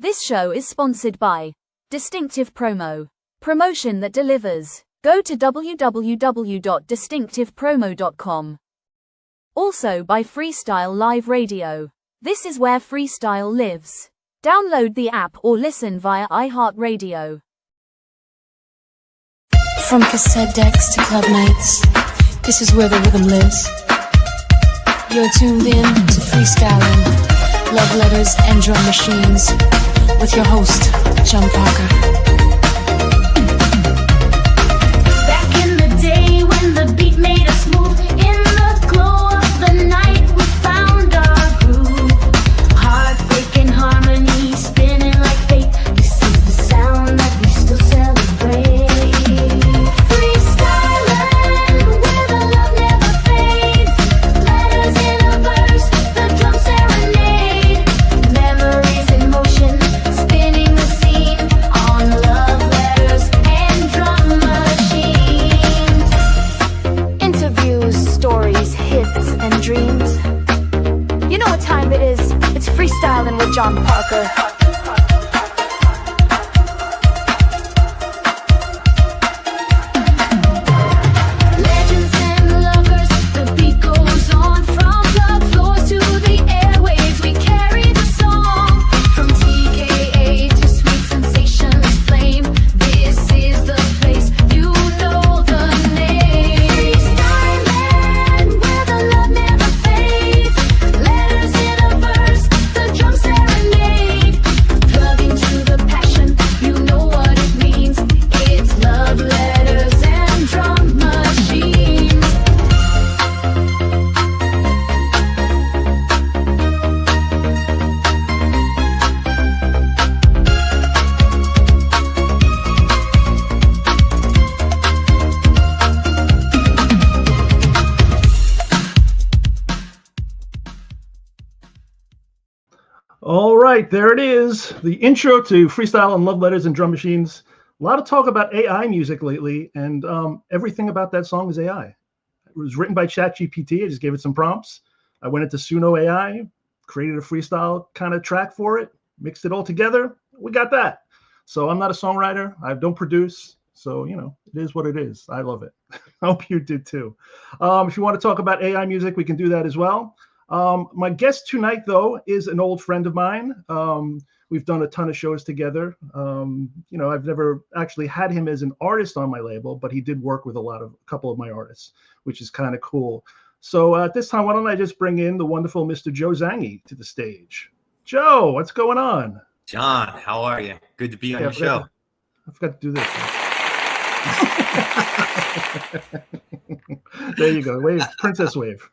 This show is sponsored by Distinctive Promo. Promotion that delivers. Go to www.distinctivepromo.com. Also by Freestyle Live Radio. This is where freestyle lives. Download the app or listen via iHeartRadio. From cassette decks to club nights, this is where the rhythm lives. You're tuned in to Freestylin, Love Letters and Drum Machines with your host, John Parker. Back in the day when the beat made us move, in the glow of the night we found our groove. Heartbreaking harmony, spinning like fate. This is the sound that we still celebrate. Freestylin', where the love never fades. Letters in a verse, the drum serenade. Memories in motion, spinning the scene on love letters and drum machines. Interviews, stories, hits, and dreams. You know what time it is. It's Freestylin' with John Parker. Legends and lovers, the beat goes on. From club floors to the airwaves, we carry the song. From TKA to Sweet Sensations Flame, this is the place, you know the name. Freestylin', where the love never fades. Letters in a verse, the drum serenade. Plugging to the passion, you know what it means. It's love letters and drum machines. All right, there it is. The intro to Freestyle and Love Letters and Drum Machines. A lot of talk about AI music lately, and everything about that song is AI. It was written by ChatGPT. I just gave it some prompts. I went into Suno AI, created a freestyle kind of track for it, mixed it all together. We got that. So I'm not a songwriter. I don't produce. So, you know, it is what it is. I love it. I hope you did too. If you want to talk about AI music, we can do that as well. My guest tonight, though, is an old friend of mine. We've done a ton of shows together. You know, I've never actually had him as an artist on my label, but he did work with a couple of my artists, which is kind of cool. So at this time, why don't I just bring in the wonderful Mr. Joe Zangie to the stage. Joe, what's going on? John, how are you? Good to be on your show. I forgot to do this. There you go. Wave, princess wave.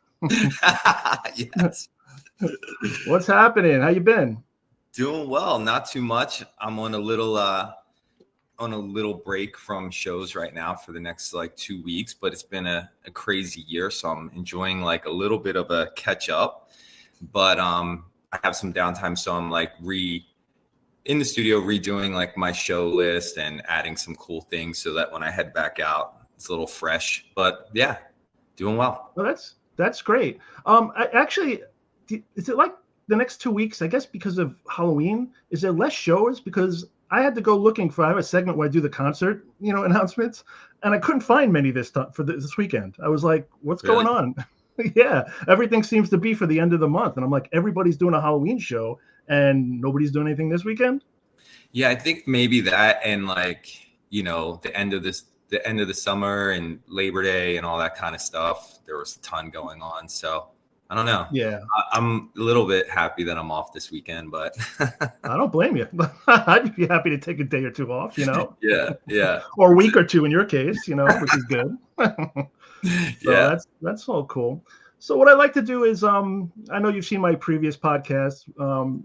Yes. What's happening? How you been? Doing well, not too much. I'm on a little break from shows right now for the next like 2 weeks, but it's been a crazy year, so I'm enjoying like a little bit of a catch up. But I have some downtime, so I'm like in the studio redoing like my show list and adding some cool things so that when I head back out, it's a little fresh. But yeah, doing well. Well, that's great. Is it like the next 2 weeks, I guess, because of Halloween? Is there less shows? Because I had to go looking I have a segment where I do the concert, you know, announcements, and I couldn't find many this time for this weekend. I was like, what's going on? Yeah, everything seems to be for the end of the month. And I'm like, everybody's doing a Halloween show and nobody's doing anything this weekend? Yeah, I think maybe that and like, you know, the end of the summer and Labor Day and all that kind of stuff. There was a ton going on. So I don't know. Yeah. I'm a little bit happy that I'm off this weekend, but I don't blame you. I'd be happy to take a day or two off, you know? Yeah. Or a week or two in your case, you know, which is good. So yeah. That's all cool. So what I like to do is, I know you've seen my previous podcast,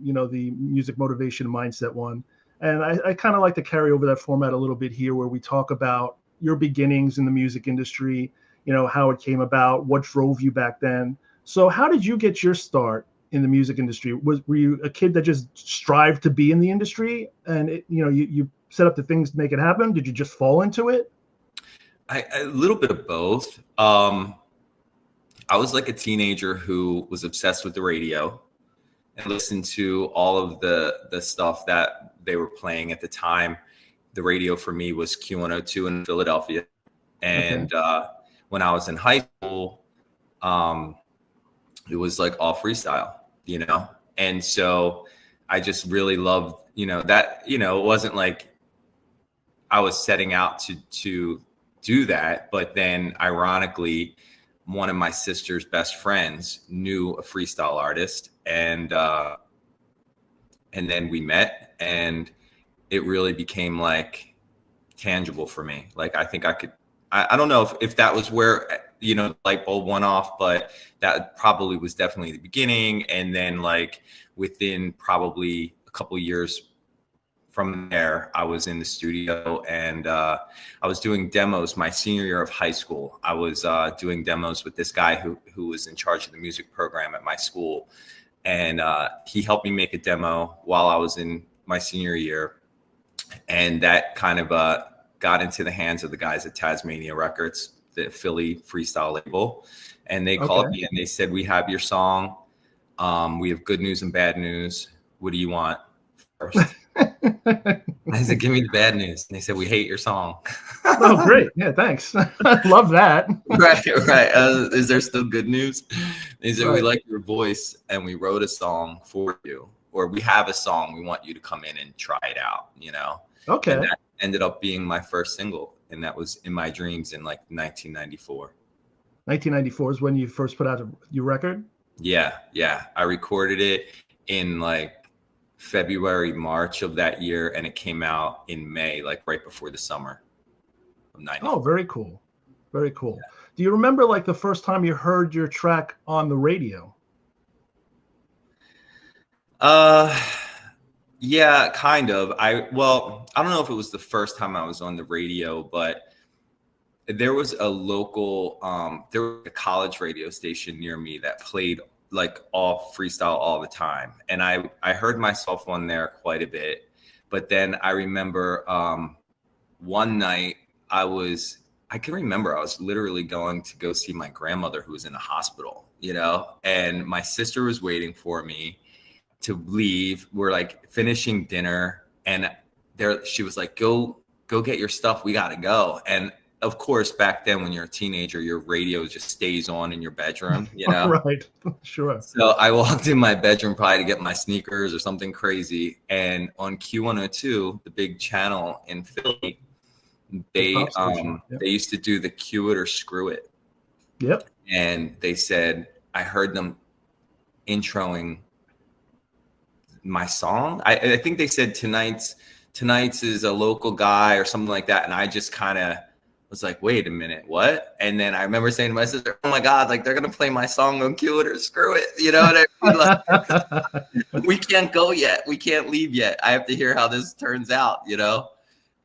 you know, the music motivation mindset one. And I kind of like to carry over that format a little bit here where we talk about your beginnings in the music industry, you know, how it came about, what drove you back then. So how did you get your start in the music industry? Were you a kid that just strived to be in the industry and you set up the things to make it happen? Did you just fall into it? A little bit of both. I was like a teenager who was obsessed with the radio and listened to all of the stuff that they were playing at the time. The radio for me was Q102 in Philadelphia. And when I was in high school, it was like all freestyle, you know? And so I just really loved, you know, that, you know, it wasn't like I was setting out to do that. But then ironically, one of my sister's best friends knew a freestyle artist, and then we met, and it really became like tangible for me. Like, I think I don't know if that was where, you know, the light bulb went off, but that probably was definitely the beginning. And then like within probably a couple of years from there, I was in the studio, and I was doing demos my senior year of high school. I was doing demos with this guy who was in charge of the music program at my school. And he helped me make a demo while I was in my senior year. And that kind of got into the hands of the guys at Tasmania Records, the Philly freestyle label. And they called me and they said, "We have your song. We have good news and bad news. What do you want first?" I said, "Give me the bad news." And they said, "We hate your song." Oh, great. Yeah, thanks. Love that. Right. Is there still good news? They said, "We like your voice and we wrote a song for you, or we have a song. We want you to come in and try it out," you know? Okay. And that ended up being my first single. And that was In My Dreams in like 1994. 1994 is when you first put out your record? Yeah. I recorded it in like February, March of that year, and it came out in May, like right before the summer of 94. Oh, very cool. Very cool. Yeah. Do you remember like the first time you heard your track on the radio? Yeah, kind of. I don't know if it was the first time I was on the radio, but there was a local, there was a college radio station near me that played like all freestyle all the time. And I heard myself on there quite a bit. But then I remember one night I was literally going to go see my grandmother who was in the hospital, you know, and my sister was waiting for me to leave. We're like finishing dinner, and she was like, go get your stuff. We got to go. And of course, back then when you're a teenager, your radio just stays on in your bedroom, you know? Right. Sure. So I walked in my bedroom probably to get my sneakers or something crazy. And on Q102, the big channel in Philly, they used to do the Cue It or Screw It. Yep. And they said, I heard them introing my song. I think they said tonight's is a local guy or something like that. And I just kind of was like, wait a minute, what? And then I remember saying to my sister, "Oh my God, like they're going to play my song on Cue It or Screw It." You know what I mean? Like, we can't go yet. We can't leave yet. I have to hear how this turns out, you know?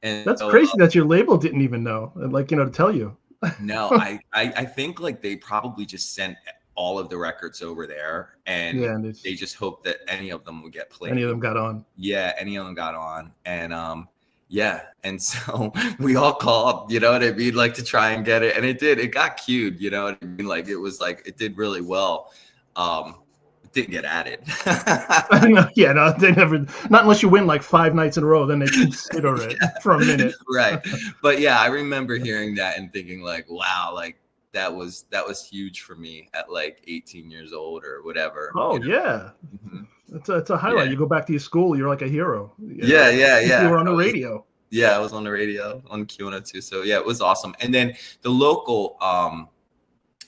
And that's crazy that your label didn't even know, like, you know, to tell you. No, I think like they probably just sent all of the records over there, and they just hoped that any of them would get played. Any of them got on. Yeah, any of them got on. And and so we all called, you know what I mean, like to try and get it, and it got queued, you know what I mean, like it was like it did really well. It didn't get added. No, they never, not unless you win like 5 nights in a row, then they consider it for a minute. Right. But yeah, I remember hearing that and thinking like, wow, like that was huge for me at like 18 years old or whatever. Oh, you know? Yeah. Mm-hmm. It's a highlight. Yeah. You go back to your school, you're like a hero. Yeah. You were on the radio. Yeah, I was on the radio on Q102. So yeah, it was awesome. And then the local,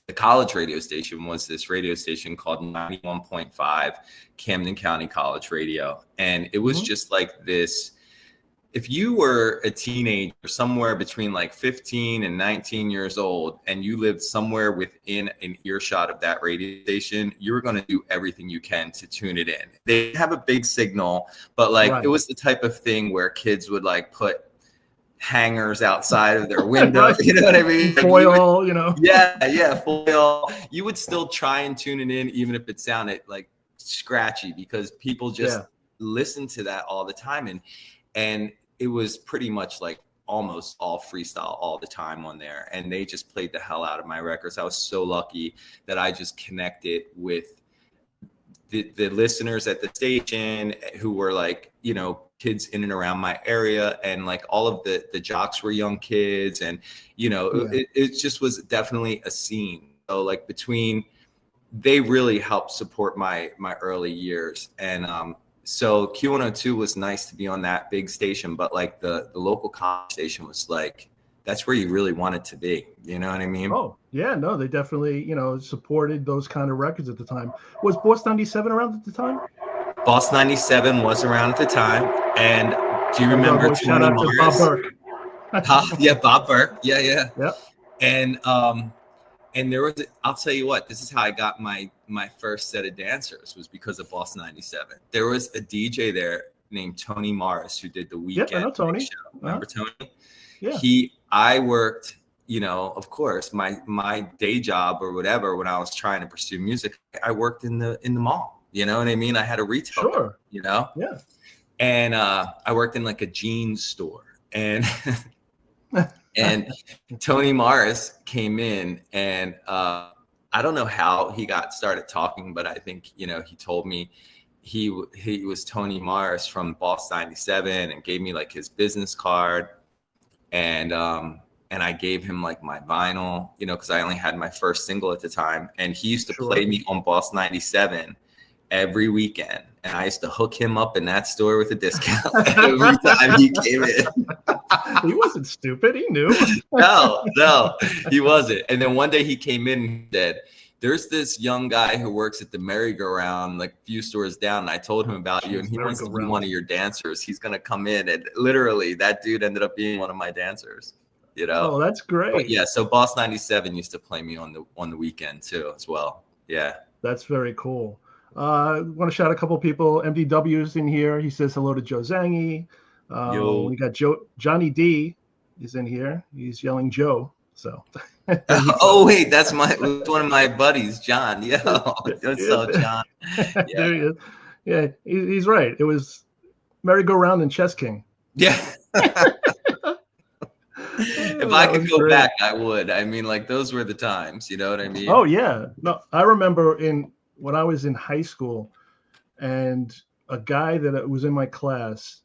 the college radio station was this radio station called 91.5 Camden County College Radio. And it was just like this, if you were a teenager somewhere between like 15 and 19 years old and you lived somewhere within an earshot of that radio station, you were going to do everything you can to tune it in. They have a big signal, but like it was the type of thing where kids would like put hangers outside of their window. You know what I mean? Foil, you know? Yeah, foil. You would still try and tune it in even if it sounded like scratchy because people just listen to that all the time. And it was pretty much like almost all freestyle all the time on there. And they just played the hell out of my records. I was so lucky that I just connected with the listeners at the station who were like, you know, kids in and around my area, and like all of the jocks were young kids, and you know, it just was definitely a scene. So like they really helped support my early years, and so Q102 was nice to be on that big station, but like the local college station was like, that's where you really wanted to be. You know what I mean? Oh, yeah, no, they definitely, you know, supported those kind of records at the time. Was Boss 97 around at the time? Boss 97 was around at the time. And do you remember shout out to Bob Burke. Yeah, Bob Burke. Yeah, yeah. Yep. And there was, I'll tell you what, this is how I got my first set of dancers, was because of Boss 97. There was a DJ there named Tony Morris who did the weekend. Yeah, I know Tony. Show. Remember Tony? Yeah. I worked, you know, of course, my day job or whatever, when I was trying to pursue music, I worked in the mall. You know what I mean? I had a retail. Sure. You know? Yeah. And I worked in like a jeans store, and and Tony Morris came in, and I don't know how he got started talking, but I think, you know, he told me he was Tony Morris from Boss 97, and gave me like his business card, and I gave him like my vinyl, you know, because I only had my first single at the time, and he used to play me on Boss 97 every weekend, and I used to hook him up in that store with a discount every time he came in. He wasn't stupid. He knew. No, he wasn't. And then one day he came in and said, there's this young guy who works at the merry-go-round, like a few stores down, and I told him about you, and he wants to be one of your dancers. He's going to come in. And literally, that dude ended up being one of my dancers. You know? Oh, that's great. But yeah, so Boss 97 used to play me on the weekend too, as well. Yeah. That's very cool. Want to shout out a couple of people. MDW's in here. He says hello to Joe Zangie. We got Johnny D is in here. He's yelling Joe. So. Oh wait, that's one of my buddies, John. Yo, what's up, John? Yeah. There he is. Yeah, he's right. It was merry-go-round and Chess King. Yeah. If I could go back, I would. I mean, like, those were the times. You know what I mean? Oh yeah. No, I remember when I was in high school, and a guy that was in my class,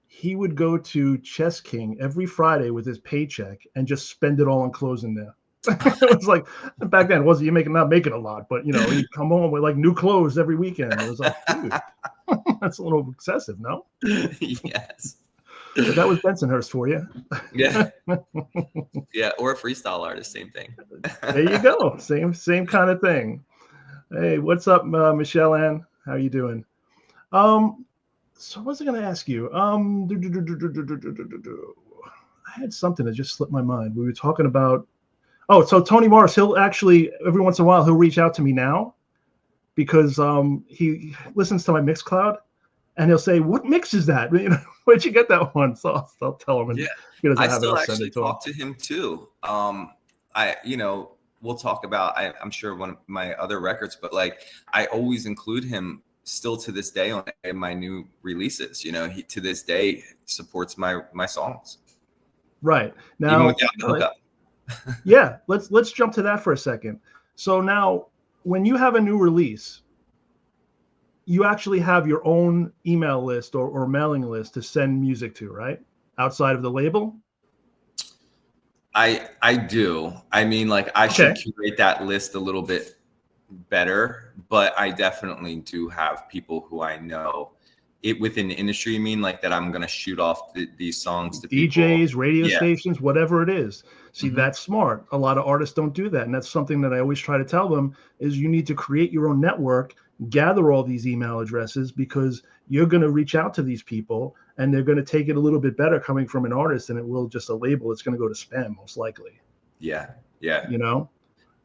he would go to Chess King every Friday with his paycheck and just spend it all on clothes in there. It was like, back then, not making a lot, but you know, he'd come home with like new clothes every weekend. It was like, dude, that's a little excessive, no? Yes. But that was Bensonhurst for you. Yeah. Yeah, or a freestyle artist, same thing. There you go. Same kind of thing. Hey, what's up, Michelle Ann? How are you doing? So what was I going to ask you? I had something that just slipped my mind. We were talking about, so Tony Morris, he'll actually, every once in a while, he'll reach out to me now, because he listens to my Mixcloud, and he'll say, what mix is that? You know, where'd you get that one? So I'll tell him. And yeah, I still actually talk to him too. We'll talk about, I'm sure, one of my other records, but like, I always include him still to this day on my new releases. You know, he to this day supports my songs. Right. Now, even without the hookup. Yeah, let's jump to that for a second. So now, when you have a new release, you actually have your own email list or mailing list to send music to, right? Outside of the label? I do. I mean, like, I should curate that list a little bit better, but I definitely do have people who I know within the industry. I mean, like, that I'm going to shoot off these songs to DJs, people. radio stations, whatever it is. See, that's smart. A lot of artists don't do that. And that's something that I always try to tell them is you need to create your own network, gather all these email addresses, because you're going to reach out to these people and they're going to take it a little bit better coming from an artist than it will just a label. It's going to go to spam most likely. Yeah. Yeah. You know,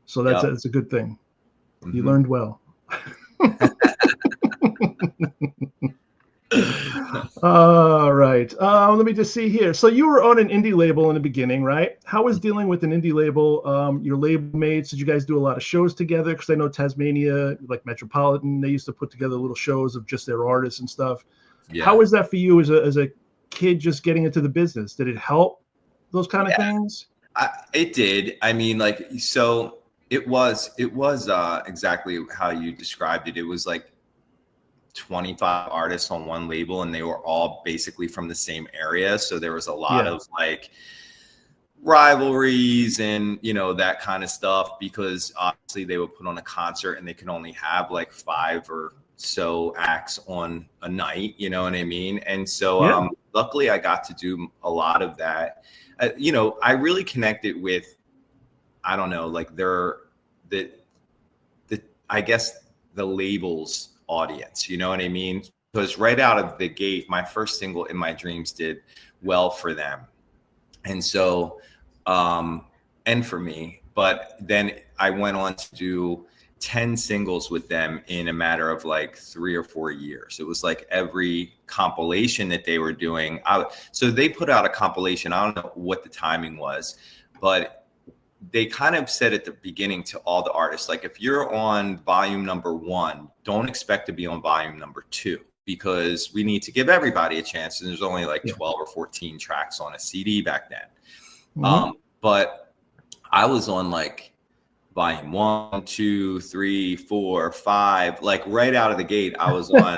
so that's a good thing. You learned well. All right. Let me just see here. So you were on an indie label in the beginning, right? How was dealing with an indie label? Your label mates, did you guys do a lot of shows together? Because I know Tasmania, like Metropolitan, they used to put together little shows of just their artists and stuff. Yeah. How was that for you as a kid just getting into the business? Did it help those kind of things? It did. I mean, like, so it was exactly how you described it. It was like 25 artists on one label, and they were all basically from the same area. So there was a lot of like rivalries and, you know, that kind of stuff, because obviously they would put on a concert and they can only have like 5 or so acts on a night, you know what I mean? And so luckily I got to do a lot of that. You know, I really connected with, I don't know, like I guess the labels audience, you know what I mean? Because right out of the gate, my first single, In My Dreams, did well for them. And so, and for me, but then I went on to do 10 singles with them in a matter of like 3 or 4 years. It was like every compilation that they were doing. So they put out a compilation. I don't know what the timing was, but they kind of said at the beginning to all the artists, like, if you're on volume number 1, don't expect to be on volume number 2, because we need to give everybody a chance. And there's only like 12 or 14 tracks on a CD back then. But I was on like volume 1, 2, 3, 4, 5, like right out of the gate, I was on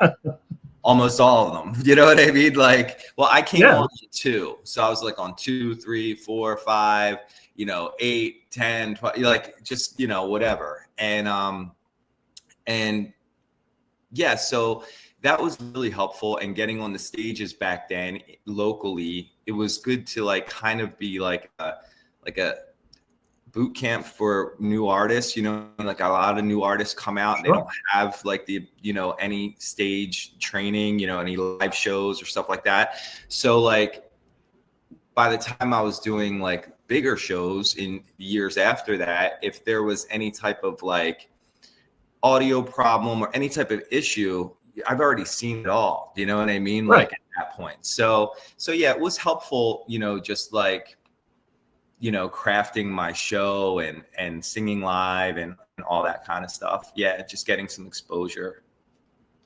almost all of them. You know what I mean? Like, well, I came on 2. So I was like on 2, 3, 4, 5, you know, 8, 10, 12, like just, you know, whatever. And yeah, so that was really helpful. And getting on the stages back then locally, it was good to like kind of be like a boot camp for new artists, you know, like a lot of new artists come out and they don't have like the, you know, any stage training, you know, any live shows or stuff like that. So like by the time I was doing like bigger shows in years after that, if there was any type of like audio problem or any type of issue, I've already seen it all, you know what I mean? Like at that point. So yeah, it was helpful, you know, just like, you know, crafting my show and singing live and all that kind of stuff. Yeah, just getting some exposure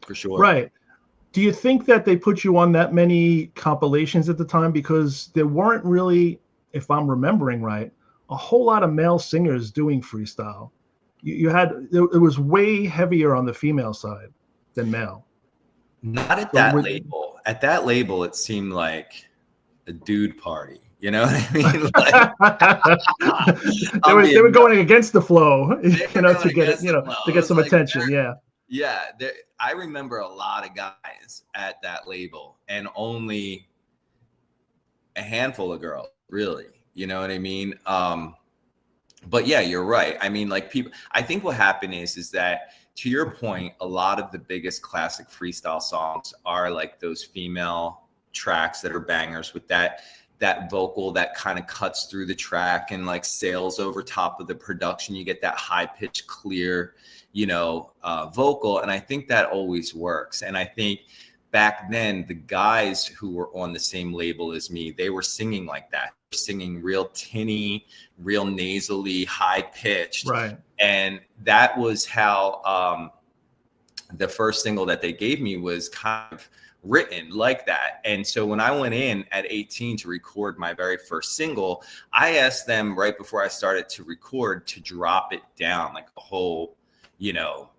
for sure. Right. Do you think that they put you on that many compilations at the time? Because there weren't really, if I'm remembering right, a whole lot of male singers doing freestyle. It was way heavier on the female side than male. Not at that label. At that label, it seemed like a dude party. You know what I mean? Like, they were going against the flow, you know, to get it, you know, to get some like attention. Yeah. I remember a lot of guys at that label and only a handful of girls, really. You know what I mean? But yeah, you're right. I mean, like people, I think what happened is that, to your point, a lot of the biggest classic freestyle songs are like those female tracks that are bangers with that vocal that kind of cuts through the track and like sails over top of the production. You get that high pitched, clear, you know, vocal. And I think that always works. And I think back then, the guys who were on the same label as me, they were singing like that, singing real tinny, real nasally, high pitched. Right. And that was how the first single that they gave me was kind of written like that. And so when I went in at 18 to record my very first single, I asked them right before I started to record to drop it down like a whole, you know,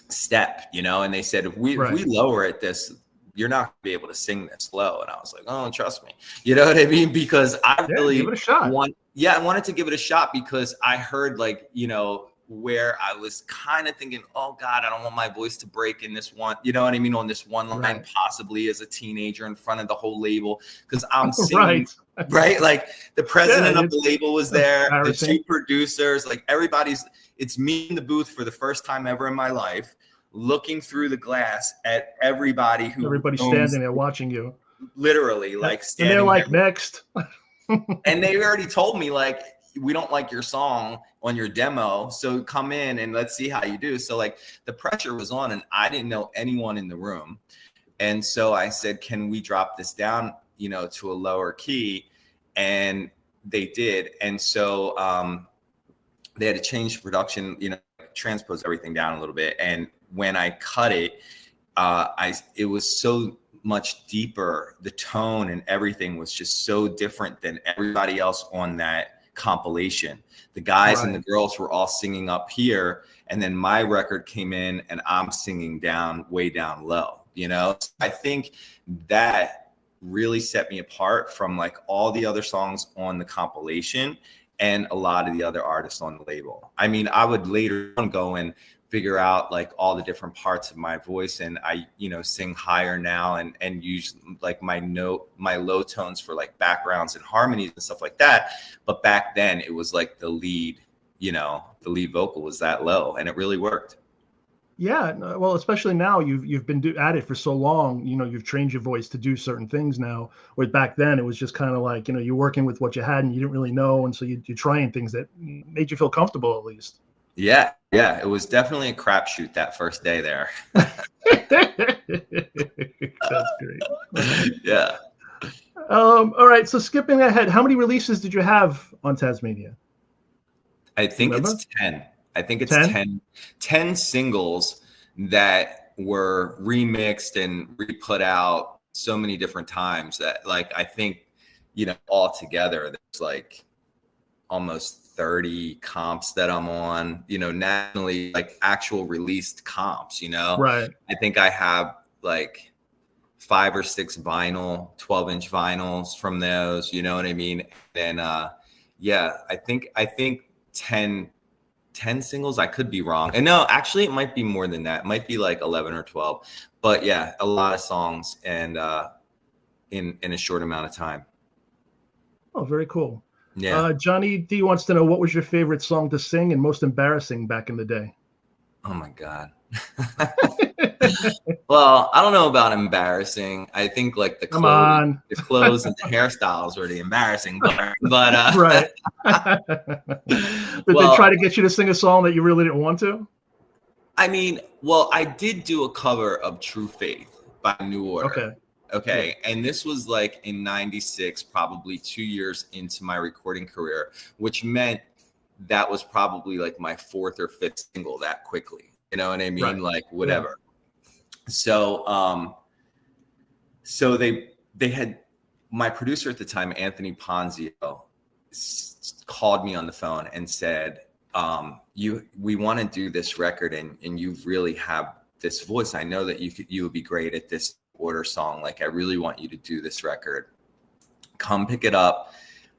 step, you know, and they said, if we lower it this, you're not gonna be able to sing this low. And I was like, oh, trust me. You know what I mean? Because I really give it a shot. I wanted to give it a shot because I heard like, you know, where I was kind of thinking, oh God, I don't want my voice to break in this one, you know what I mean? On this one line, possibly as a teenager in front of the whole label. Cause I'm singing, right? Like the president of the label was there, the 2 producers, like it's me in the booth for the first time ever in my life, looking through the glass at everybody's standing there watching you. Literally, like standing. And they're like, next. And they already told me like, we don't like your song on your demo, so come in and let's see how you do. So like the pressure was on and I didn't know anyone in the room. And so I said, can we drop this down, you know, to a lower key? And they did. And so they had to change production, you know, transpose everything down a little bit. And when I cut it, it was so much deeper. The tone and everything was just so different than everybody else on that compilation. The guys and the Right. girls were all singing up here, and then my record came in and I'm singing down, way down low, you know? I think that really set me apart from like all the other songs on the compilation and a lot of the other artists on the label. I mean, I would later on go and figure out like all the different parts of my voice, and I, you know, sing higher now and use like my low tones for like backgrounds and harmonies and stuff like that. But back then it was like the lead vocal was that low, and it really worked. Yeah, no, well, especially now you've been at it for so long. You know, you've trained your voice to do certain things now. Where back then it was just kind of like, you know, you're working with what you had and you didn't really know, and so you're trying things that made you feel comfortable at least. Yeah, it was definitely a crapshoot that first day there. That's great. Yeah. All right, so skipping ahead, how many releases did you have on Tasmania? I think Remember? it's 10. I think it's 10? 10 singles that were remixed and re-put out so many different times that, like, I think, you know, all together, there's like almost 30 comps that I'm on, you know, nationally, like actual released comps, you know? Right. I think I have like 5 or 6 vinyl, 12-inch vinyls from those, you know what I mean? And yeah, I think 10 singles. I could be wrong. And no, actually it might be more than that. It might be like 11 or 12. But yeah, a lot of songs and in a short amount of time. Oh, very cool. Yeah. Johnny D wants to know, what was your favorite song to sing and most embarrassing back in the day? Oh my God. Well, I don't know about embarrassing. I think like the clothes and the hairstyles were the embarrassing part. But right. Did Well, they try to get you to sing a song that you really didn't want to? I mean, well, I did do a cover of True Faith by New Order. Okay. And this was like in 96, probably 2 years into my recording career, which meant that was probably like my 4th or 5th single that quickly. You know what I mean? Right. Like whatever. So, so they had, my producer at the time, Anthony Ponzio, called me on the phone and said, we want to do this record and you really have this voice. I know that you would be great at this Order song. Like, I really want you to do this record. Come pick it up.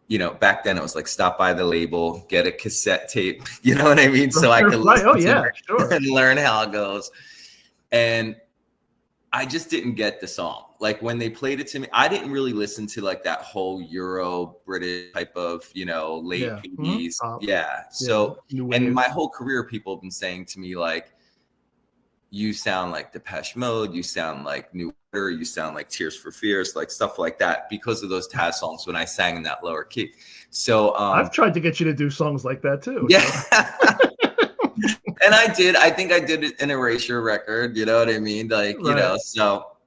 You know, back then it was like stop by the label, get a cassette tape. You know what I mean? So I could listen to it and learn how it goes. And I just didn't get the song. Like when they played it to me, I didn't really listen to like that whole Euro British type of, you know, late 80s. Yeah. So, and my whole career, people have been saying to me, like, you sound like Depeche Mode, you sound like New Order, you sound like Tears for Fears, like stuff like that, because of those Taz songs when I sang in that lower key. So I've tried to get you to do songs like that too. Yeah. And I did. I think I did an Erasure record, you know what I mean? Like, you know, so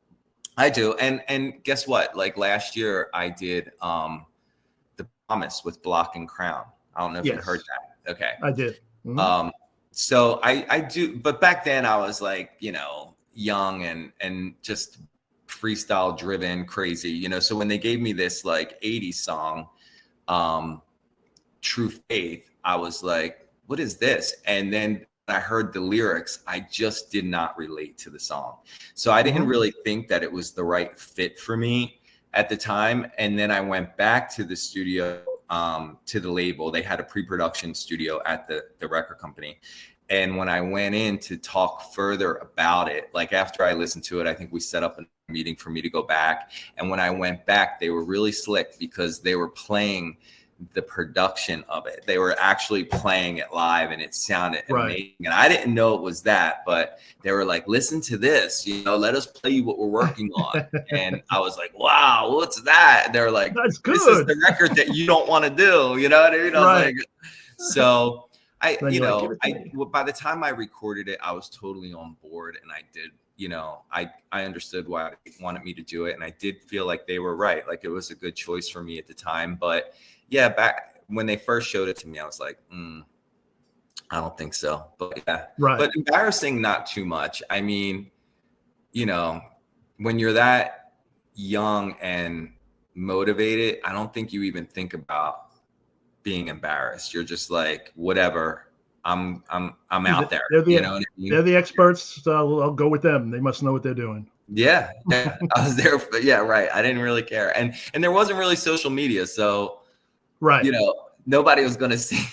I do. And guess what? Like last year I did The Promise with Block and Crown. I don't know if you heard that. Okay. I did. So I do, but back then I was like, you know, young and just freestyle driven, crazy, you know. So when they gave me this like 80s song, True Faith, I was like, what is this? And then I heard the lyrics, I just did not relate to the song. So I didn't really think that it was the right fit for me at the time. And then I went back to the studio, to the label. They had a pre-production studio at the record company. And when I went in to talk further about it, like after I listened to it, I think we set up a meeting for me to go back. And when I went back, they were really slick because they were playing the production of it. They were actually playing it live and it sounded amazing. And I didn't know it was that, but they were like, listen to this, you know, let us play you what we're working on. And I was like, wow, what's that? And they were like, that's good. This is the record that you don't want to do. You know what I mean? I was like, so by the time I recorded it, I was totally on board and I did, you know, I understood why they wanted me to do it. And I did feel like they were right. Like it was a good choice for me at the time. But yeah, back when they first showed it to me, I was like, I don't think so. But yeah, but embarrassing, not too much. I mean, you know, when you're that young and motivated, I don't think you even think about being embarrassed. You're just like, whatever. I'm out there. They're the, you know what I mean? They're the experts. I'll go with them. They must know what they're doing. Yeah. I was there. Yeah, right. I didn't really care. And there wasn't really social media. So, right. You know, nobody was going to see.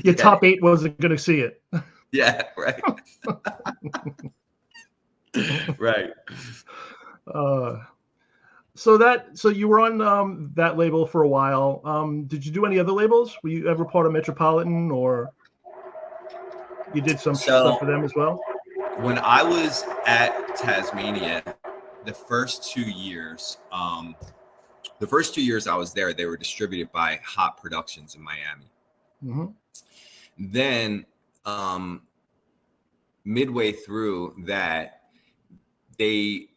Your top 8 wasn't going to see it. Yeah, right. Right. So you were on that label for a while. Did you do any other labels? Were you ever part of Metropolitan, or you did some stuff for them as well? When I was at Tasmania, the first 2 years, I was there, they were distributed by Hot Productions in Miami. Mm-hmm. Then midway through that, they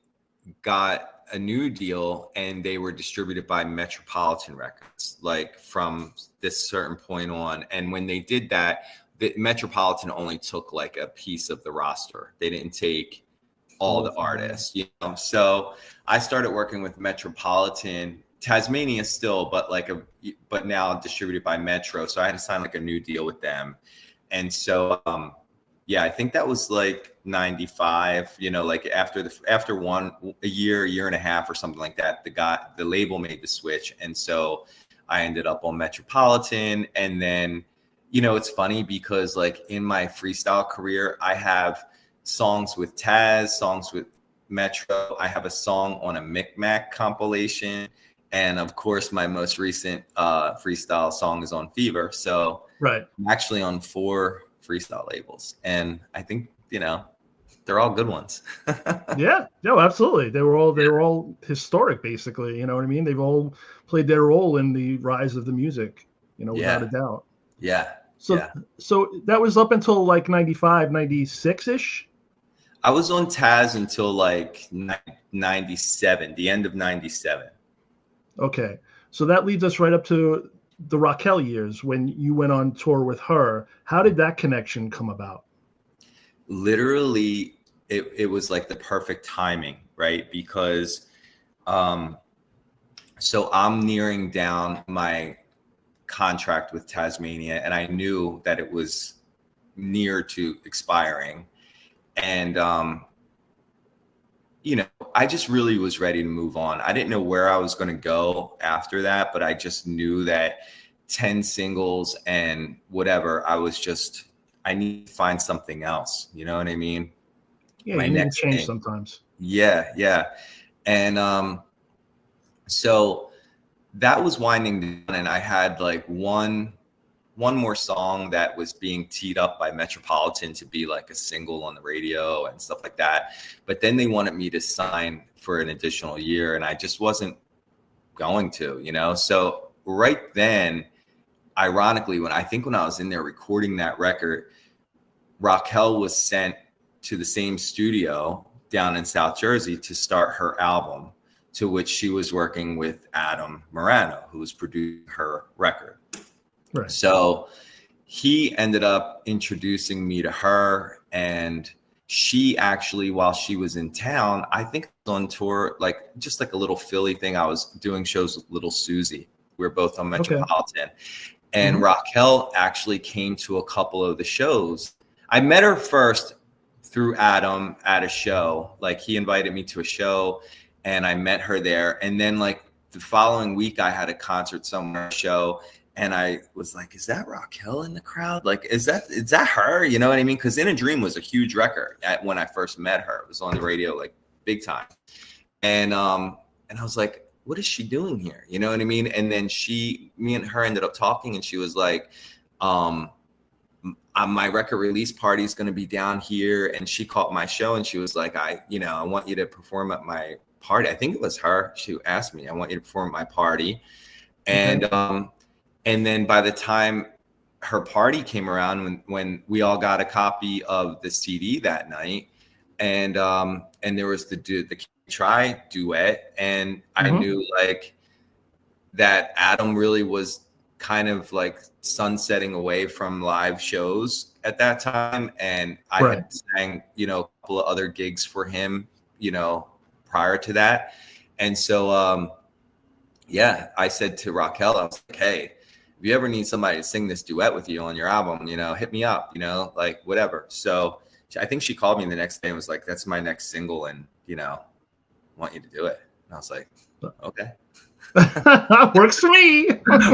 got a new deal and they were distributed by Metropolitan Records, like from this certain point on. And when they did that, the Metropolitan only took like a piece of the roster. They didn't take all the artists, you know? So I started working with Metropolitan, Tasmania still, but now distributed by Metro. So I had to sign like a new deal with them. And so, yeah, I think that was like 95, you know, like after a year and a half or something like that, the label made the switch. And so I ended up on Metropolitan. And then, you know, it's funny because like in my freestyle career, I have songs with Taz, songs with Metro. I have a song on a Micmac compilation. And of course, my most recent freestyle song is on Fever. So right. I'm actually on 4 freestyle labels. And I think, you know, they're all good ones. Yeah, no, absolutely. They were all historic, basically. You know what I mean? They've all played their role in the rise of the music, you know, without a doubt. Yeah. So that was up until like 95, 96-ish? I was on Taz until like 97, the end of 97. Okay. So that leads us right up to the Raquel years when you went on tour with her. How did that connection come about? Literally, it was like the perfect timing, right? Because so I'm nearing down my contract with Tasmania, and I knew that it was near to expiring. And you know, I just really was ready to move on. I didn't know where I was going to go after that, but I just knew that 10 singles and whatever, I need to find something else. You know what I mean? Yeah, you need to change sometimes. Yeah. And so that was winding down, and I had like one more song that was being teed up by Metropolitan to be like a single on the radio and stuff like that. But then they wanted me to sign for an additional year, and I just wasn't going to, you know? So right then, ironically, when I was in there recording that record, Raquel was sent to the same studio down in South Jersey to start her album, to which she was working with Adam Morano, who was producing her record. Right. So he ended up introducing me to her, and she actually, while she was in town, I think on tour, like just like a little Philly thing, I was doing shows with Little Susie. We were both on Metropolitan. Okay. And Raquel actually came to a couple of the shows. I met her first through Adam at a show. Like he invited me to a show, and I met her there. And then like the following week, I had a concert somewhere, show. And I was like, is that Raquel in the crowd? Like, is that her? You know what I mean? Because In a Dream was a huge record when I first met her. It was on the radio, like big time. And I was like, what is she doing here? You know what I mean? And then me and her ended up talking, and she was like, my record release party is going to be down here. And she caught my show, and she was like, I want you to perform at my party. I think it was her. She asked me, I want you to perform at my party. And then by the time her party came around, when we all got a copy of the CD that night, and there was the Try duet, and I knew like that Adam really was kind of like sunsetting away from live shows at that time, and I had sang, you know, a couple of other gigs for him, you know, prior to that, and so I said to Raquel, I was like, hey, if you ever need somebody to sing this duet with you on your album, you know, hit me up, you know, like whatever. So I think she called me the next day and was like, that's my next single. And, you know, I want you to do it. And I was like, okay. Works for me.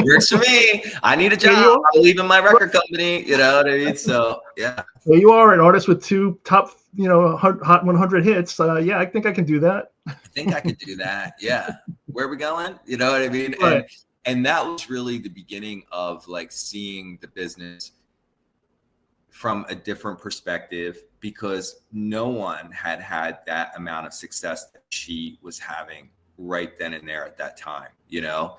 Works for me. I need a job. I'm leaving my record company. You know what I mean? So yeah. There you are, an artist with 2 top, you know, hot 100 hits. Yeah, I think I can do that. I think I could do that. Yeah. Where are we going? You know what I mean? Right. And that was really the beginning of like seeing the business from a different perspective, because no one had had that amount of success that she was having right then and there at that time, you know?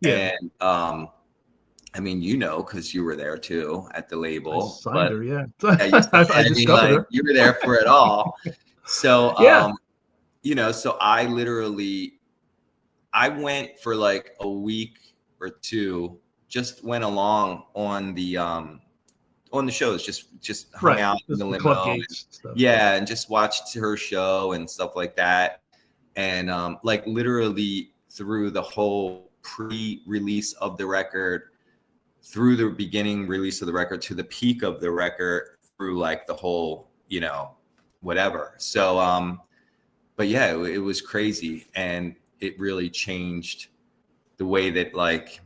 Yeah. And I mean, you know, because you were there too at the label. I signed her, yeah. I discovered her. You were there for it all. So, yeah. you know, so I went for like a week or two, just went along on the shows, just hung out in the limo. And just watched her show and stuff like that. And like literally through the whole pre-release of the record, through the beginning release of the record to the peak of the record, through like the whole, you know, whatever. So, but yeah, it was crazy. And it really changed the way that like,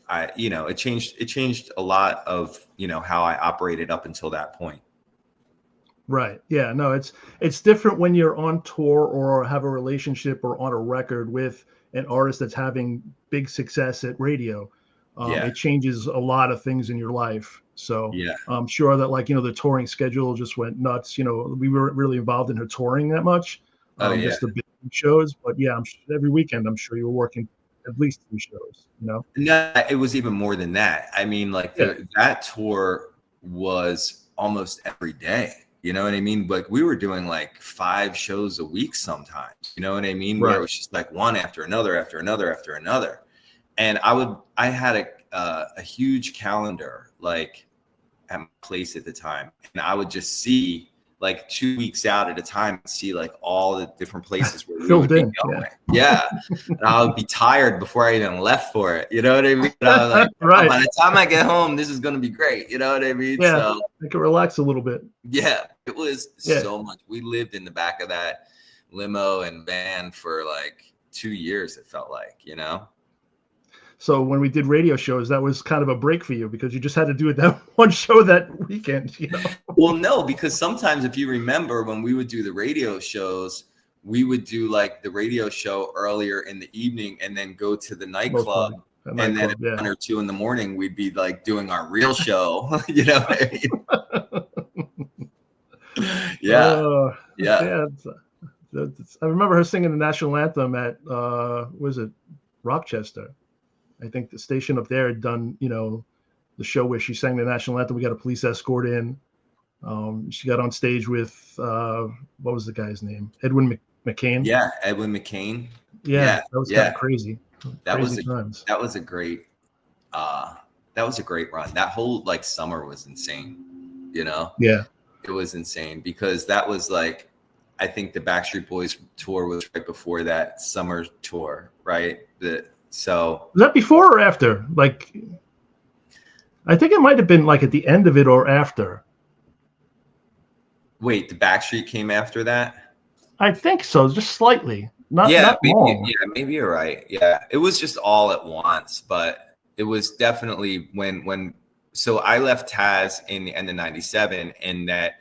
it changed a lot of, you know, how I operated up until that point. Right. Yeah, no, it's different when you're on tour or have a relationship or on a record with an artist that's having big success at radio. It changes a lot of things in your life. So I'm sure that, like, you know, the touring schedule just went nuts. You know, we weren't really involved in her touring that much, just the big shows. But yeah, every weekend, I'm sure you were working at least 3 shows, you know? No, it was even more than that. I mean, like that tour was almost every day. You know what I mean? Like we were doing like 5 shows a week sometimes. You know what I mean? Where it was just like one after another, after another, after another. And I had a huge calendar like at my place at the time, and I would just see like 2 weeks out at a time, see like all the different places where we would be going. Yeah. And I would be tired before I even left for it. You know what I mean? And I was like, right. By the time I get home, this is going to be great. You know what I mean? Yeah. So I could relax a little bit. Yeah. It was so much. We lived in the back of that limo and van for like 2 years, it felt like, you know? So when we did radio shows, that was kind of a break for you because you just had to do it that one show that weekend, you know? Well, no, because sometimes if you remember when we would do the radio shows, we would do like the radio show earlier in the evening and then go to the nightclub. And then at 1 or 2 in the morning, we'd be like doing our real show, you know what I mean? Yeah. I remember her singing the national anthem at, was it Rochester? I think the station up there had done, you know, the show where she sang the national anthem. We got a police escort in. She got on stage with, what was the guy's name? Edwin McCain. Yeah, Edwin McCain. Yeah, that was kind of crazy. That was a great run. That whole like summer was insane, you know? Yeah. It was insane because that was like, I think the Backstreet Boys tour was right before that summer tour, right? So was that before or after? Like, I think it might have been like at the end of it or after. Wait, the Backstreet came after that? I think so, just slightly. Not maybe, long. Yeah, maybe you're right. Yeah, it was just all at once, but it was definitely when. So I left Taz in the end of '97, and that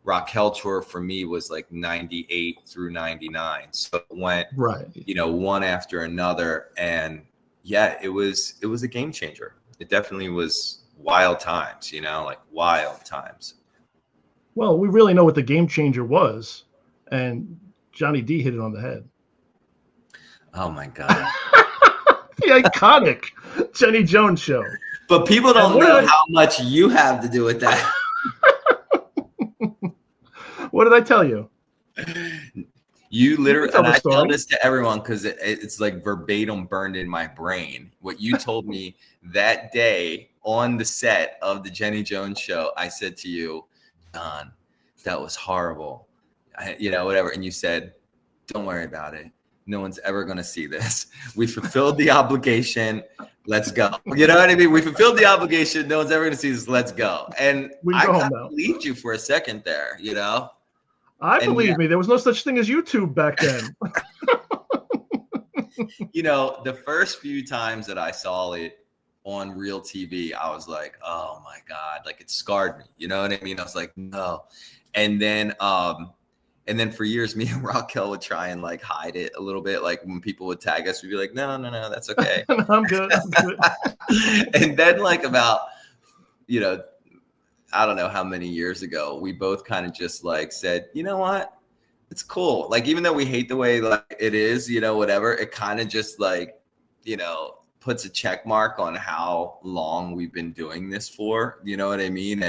Raquel tour for me was like 98 through 99. So it went, you know, one after another. And yeah, it was a game changer. It definitely was wild times, you know, like wild times. Well, we really know what the game changer was. And Johnny D hit it on the head. Oh my God. The iconic Jenny Jones show. But people don't know how much you have to do with that. What did I tell you? You literally, and I tell this to everyone because it's like verbatim burned in my brain. What you told me that day on the set of the Jenny Jones show, I said to you, Don, that was horrible. You know, whatever. And you said, don't worry about it. no one's ever going to see this. We fulfilled the obligation. Let's go. You know what I mean? We fulfilled the obligation. No one's ever going to see this. Let's go. And I kind of believed you for a second there, you know? Believe me, there was no such thing as YouTube back then. You know, the first few times that I saw it on real TV, I was like, oh my God, like it scarred me. You know what I mean? I was like, no. And then for years, me and Raquel would try and like hide it a little bit. Like when people would tag us, we'd be like, no, that's okay. I'm good. And then like about, you know, I don't know how many years ago, we both kind of just like said, you know what? It's cool. Like, even though we hate the way like it is, you know, whatever, it kind of just like, you know, puts a check mark on how long we've been doing this for, you know what I mean?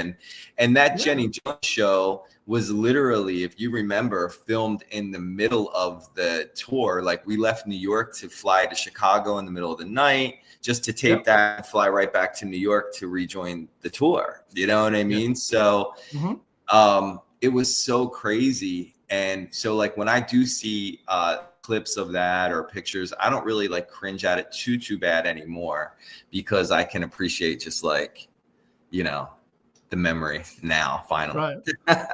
And that Jenny Jones show was literally, if you remember, filmed in the middle of the tour. Like, we left New York to fly to Chicago in the middle of the night just to tape that and fly right back to New York to rejoin the tour. You know what I mean? So it was so crazy. And so like when I do see clips of that or pictures, I don't really like cringe at it too bad anymore, because I can appreciate just like, you know, the memory now finally. Right.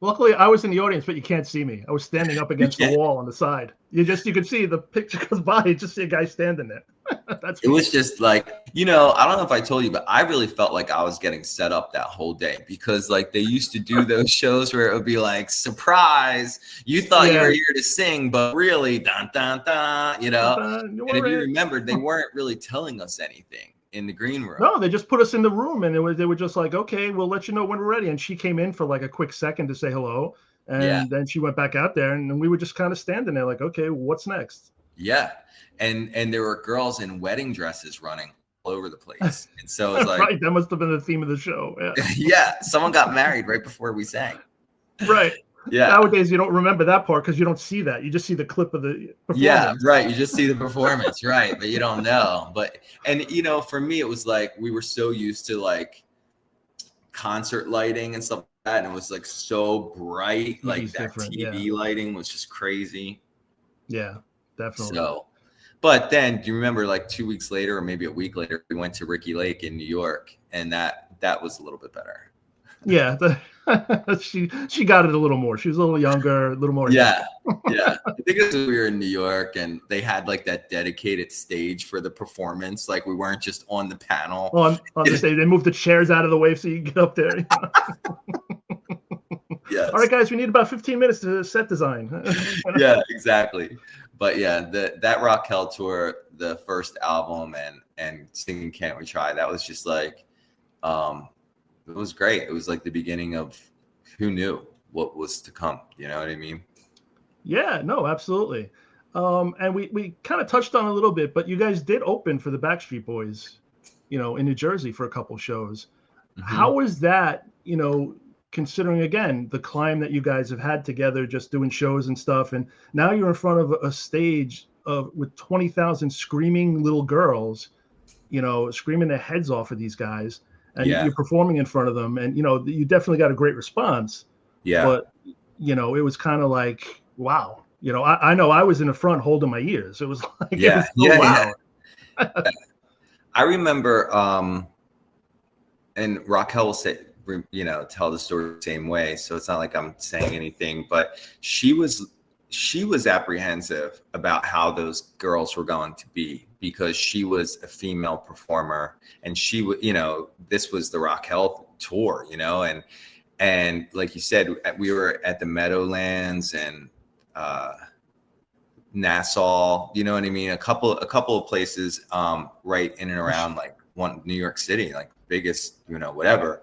Luckily, I was in the audience, but you can't see me. I was standing up against the wall on the side. You could see the picture goes by. You just see a guy standing there. It was just like, you know, I don't know if I told you, but I really felt like I was getting set up that whole day, because like they used to do those shows where it would be like, surprise, you thought you were here to sing, but really, dun, dun, dun, you know? And if you remember, they weren't really telling us anything in the green room. No, they just put us in the room, and they were just like, okay, we'll let you know when we're ready. And she came in for like a quick second to say hello. And then she went back out there, and we were just kind of standing there like, okay, what's next? Yeah. And there were girls in wedding dresses running all over the place. And so it's like, right, that must have been the theme of the show. Yeah. Yeah. Someone got married right before we sang. Right. Yeah. Nowadays, you don't remember that part because you don't see that. You just see the clip of the performance. Yeah, right. You just see the performance, right? But you don't know. And you know, for me, it was like we were so used to like concert lighting and stuff like that, and it was like so bright. Like that TV lighting was just crazy. Yeah, definitely. So, but then do you remember like 2 weeks later, or maybe a week later, we went to Ricky Lake in New York, and that was a little bit better. Yeah, she got it a little more. She was a little younger, a little more. Yeah. I think it was we were in New York, and they had like that dedicated stage for the performance. Like we weren't just on the panel. On the stage, they moved the chairs out of the way so you can get up there. Yeah. All right, guys, we need about 15 minutes to set design. Yeah, exactly. But yeah, that Raquel tour, the first album, and Singing Can't We Try, that was just like, it was great. It was like the beginning of who knew what was to come. You know what I mean? Yeah, no, absolutely. And we kind of touched on it a little bit, but you guys did open for the Backstreet Boys, you know, in New Jersey for a couple shows. Mm-hmm. How was that, you know, considering, again, the climb that you guys have had together, just doing shows and stuff, and now you're in front of a stage with 20,000 screaming little girls, you know, screaming their heads off of these guys. And you're performing in front of them, and you know you definitely got a great response. Yeah. But you know it was kind of like, wow. You know, I know I was in the front holding my ears. It was like, wow. I remember, and Raquel will say, you know, tell the story the same way. So it's not like I'm saying anything, but she was apprehensive about how those girls were going to be, because she was a female performer, and she would, you know, this was the Raquel tour, you know, and like you said, we were at the Meadowlands and Nassau, you know what I mean? A couple of places right in and around like New York City, like biggest, you know, whatever.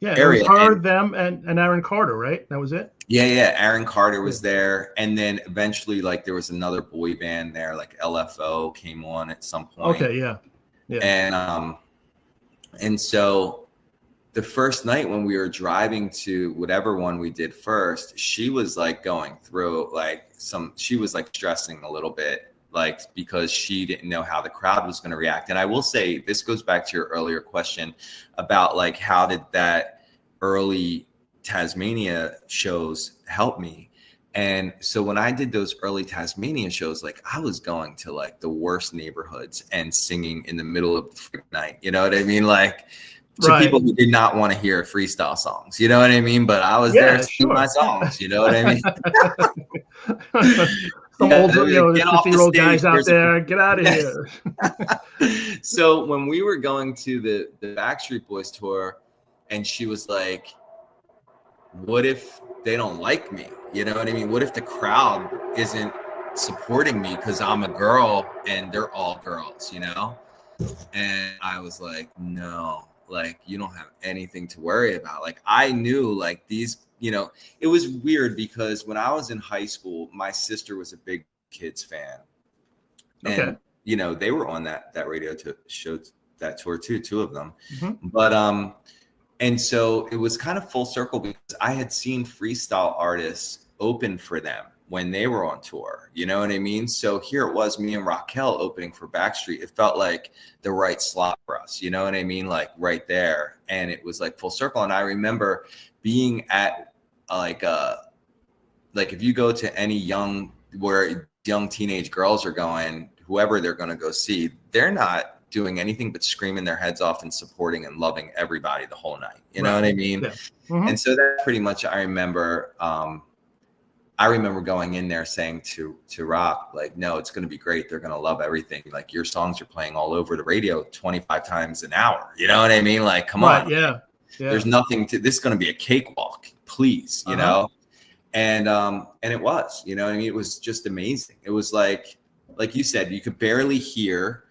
Yeah, area. It was her, them, and Aaron Carter, right? That was it? Yeah. Aaron Carter was there. And then eventually, like, there was another boy band there, like LFO came on at some point. Okay, yeah. And so the first night when we were driving to whatever one we did first, she was, like, going through, like, she was, like, stressing a little bit, like, because she didn't know how the crowd was going to react. And I will say, this goes back to your earlier question about, like, how did that early Tasmania shows help me? And so when I did those early Tasmania shows, like I was going to like the worst neighborhoods and singing in the middle of the night. You know what I mean? Like to people who did not want to hear freestyle songs. You know what I mean? But I was there singing my songs. You know what I mean? Some old, 50-year-old guys out there, get out of here. So when we were going to the Backstreet Boys tour, and she was like, what if they don't like me? You know what I mean? What if the crowd isn't supporting me because I'm a girl and they're all girls, you know? And I was like, no, like you don't have anything to worry about. Like I knew like these, you know, it was weird because when I was in high school, my sister was a big Kids fan. And, you know, they were on that radio show, that tour too, two of them. But, and so it was kind of full circle because I had seen freestyle artists open for them when they were on tour. You know what I mean? So here it was, me and Raquel opening for Backstreet. It felt like the right slot for us. You know what I mean? Like right there. And it was like full circle. And I remember being at like if you go to any where young teenage girls are going, whoever they're going to go see, they're not doing anything but screaming their heads off and supporting and loving everybody the whole night. You know what I mean? Yeah. And so that pretty much, I remember going in there saying to Rock, like, no, it's going to be great. They're going to love everything. Like your songs are playing all over the radio 25 times an hour. You know what I mean? Like, come on. Yeah. There's nothing this is going to be a cakewalk, please, you know? And it was, you know what I mean? It was just amazing. It was like you said, you could barely hear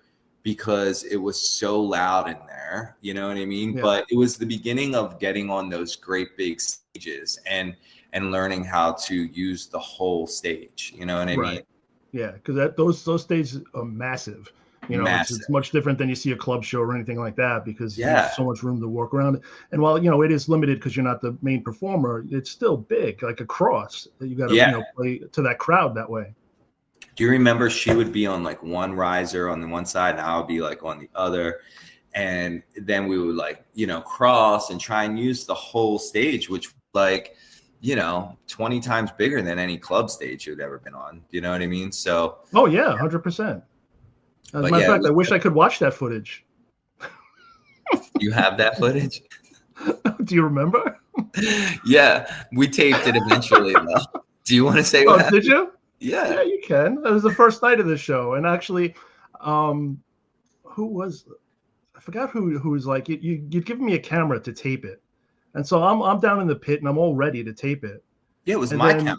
because it was so loud in there, you know what I mean? Yeah. But it was the beginning of getting on those great big stages and learning how to use the whole stage, you know what I mean? Yeah, because those stages are massive. You know, it's much different than you see a club show or anything like that because there's so much room to walk around. And while, you know, it is limited because you're not the main performer, it's still big, like a cross that you got to play to that crowd that way. Do you remember she would be on like one riser on the one side and I would be like on the other. And then we would like, you know, cross and try and use the whole stage, which was like, you know, 20 times bigger than any club stage you'd ever been on. You know what I mean? So. Oh, yeah, 100%. As a matter of fact, I wish I could watch that footage. You have that footage? Do you remember? Yeah, we taped it eventually. Though. Do you want to say what happened? Did you? Yeah, you can. It was the first night of the show, and actually, I forgot who was like, you'd given me a camera to tape it, and so I'm down in the pit and I'm all ready to tape it. Yeah, it was my camera.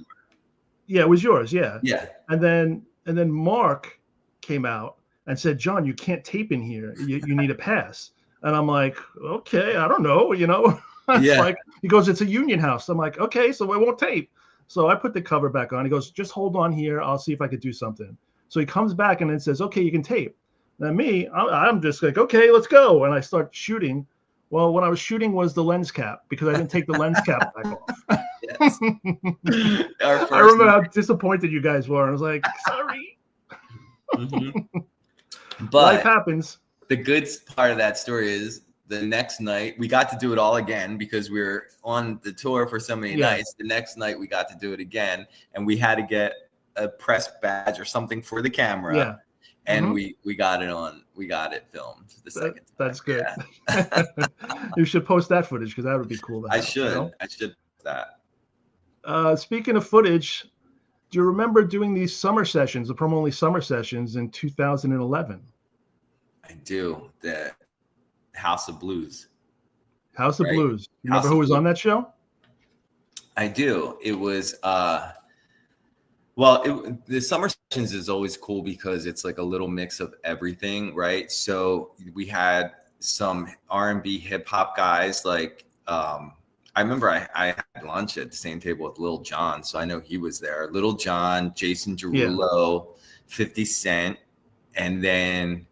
Yeah, it was yours. Yeah. Yeah. And then Mark came out and said, John, you can't tape in here. You need a pass. And I'm like, okay, I don't know, you know. It's like, he goes, it's a union house. I'm like, okay, so I won't tape. So I put the cover back on. He goes, just hold on here. I'll see if I could do something. So he comes back and then says, okay, you can tape. And I'm just like, okay, let's go. And I start shooting. Well, what I was shooting was the lens cap because I didn't take the lens cap back off. Yes. I remember how disappointed you guys were. I was like, sorry. But life happens. The good part of that story is the next night we got to do it all again because we were on the tour for so many nights. The next night we got to do it again, and we had to get a press badge or something for the camera. Yeah. And we got it on. We got it filmed the second time. That's good. Yeah. You should post that footage because that would be cool. I should. You know? I should post that. Speaking of footage, do you remember doing these summer sessions, the promo-only summer sessions in 2011? I do. The House of Blues. House of Blues. You remember who was on that show? I do. It was the summer sessions is always cool because it's like a little mix of everything, right? So we had some R&B hip hop guys. Like I remember I had lunch at the same table with Lil Jon, so I know he was there. Lil Jon, Jason Derulo, 50 Cent, and then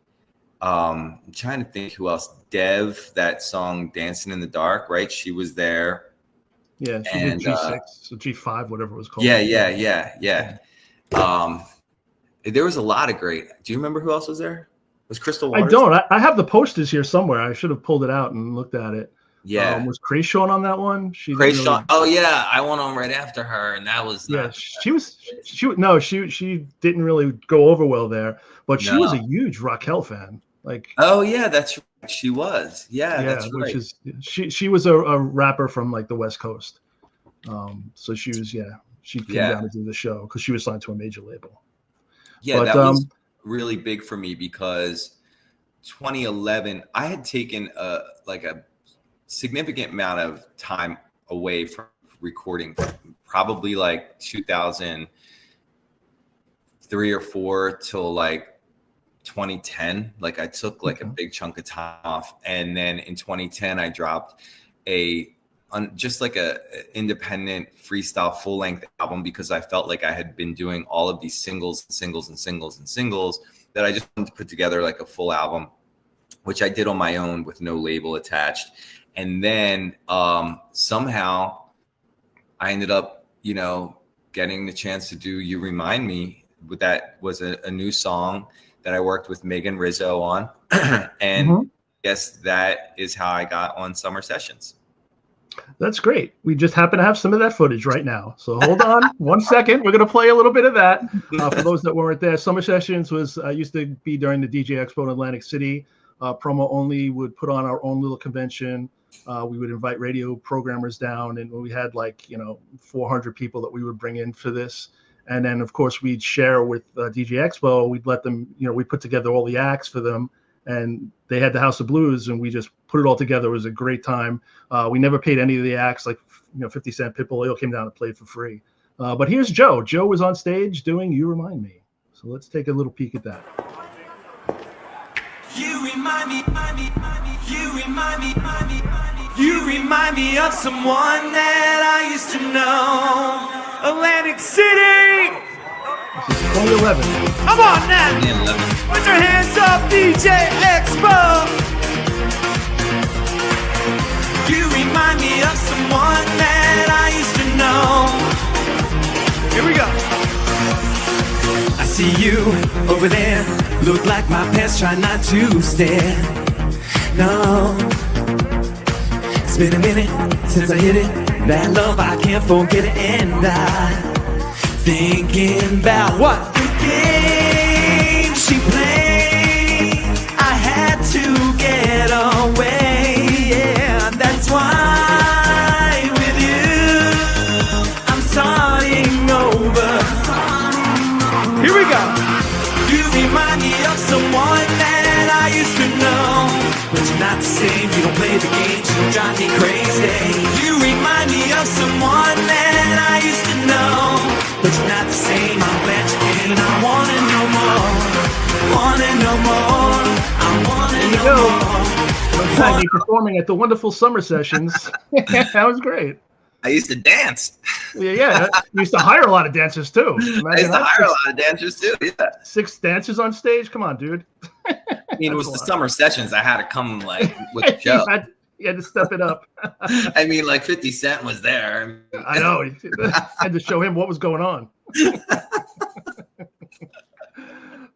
I'm trying to think who else. Dev, that song "Dancing in the Dark," right? She was there. Yeah, she did G6, or G5, whatever it was called. Yeah. There was a lot of great. Do you remember who else was there? Was Crystal Waters? I don't. I have the posters here somewhere. I should have pulled it out and looked at it. Yeah. Was Krayshawn on that one? She didn't really. Krayshawn. Oh yeah, I went on right after her, and that was Yeah, not. she didn't really go over well there, but she was a No. huge Raquel fan. Like, Oh yeah, that's right. She was. Yeah, yeah, that's which right. is she was a rapper from like the West Coast. So she came Yeah. down to do the show because she was signed to a major label. Yeah, But that was really big for me because 2011, I had taken a significant amount of time away from recording, probably like 2003 or 4 till like 2010. Like I took like a big chunk of time off, and then in 2010 I dropped just like a independent freestyle full length album because I felt like I had been doing all of these singles that I just wanted to put together like a full album, which I did on my own with no label attached. And then somehow I ended up, getting the chance to do You Remind Me. That was a new song that I worked with Megan Rizzo on. And I guess that is how I got on Summer Sessions. That's great. We just happen to have some of that footage right now. So hold on 1 second. We're going to play a little bit of that. For those that weren't there, Summer Sessions used to be during the DJ Expo in Atlantic City. Promo Only would put on our own little convention. We would invite radio programmers down, and we had 400 people that we would bring in for this. And then, of course, we'd share with DJ Expo. We'd let them, we put together all the acts for them. And they had the House of Blues, and we just put it all together. It was a great time. We never paid any of the acts, 50 Cent, Pitbull. They all came down and played for free. But here's Joe. Joe was on stage doing You Remind Me. So let's take a little peek at that. You remind me, you remind me, you remind me of someone that I used to know. Atlantic City! 2011. Come on now! Put your hands up, DJ Expo! You remind me of someone that I used to know. Here we go. I see you over there. Look like my pants, try not to stare. No. It's been a minute since I hit it. That love, I can't forget it. And I thinking about what the game she played. I had to get away, yeah, that's why with you I'm starting over. Here we go. You remind me of someone that I used to know, but you're not the same, you don't play the game, you don't drive me crazy. You remind me of someone that I used to know, but you're not the same, I'm glad you came. I wanna know more, wanna know more, I wanna know more. Zangie performing at the wonderful Summer Sessions. That was great. I used to dance. Yeah. You used to hire a lot of dancers too. I used to hire a lot of dancers too. Yeah. 6 dancers on stage. Come on, dude. I mean, it was the Summer Sessions. I had to come with a show. You had to step it up. I mean, 50 Cent was there. I know. I had to show him what was going on.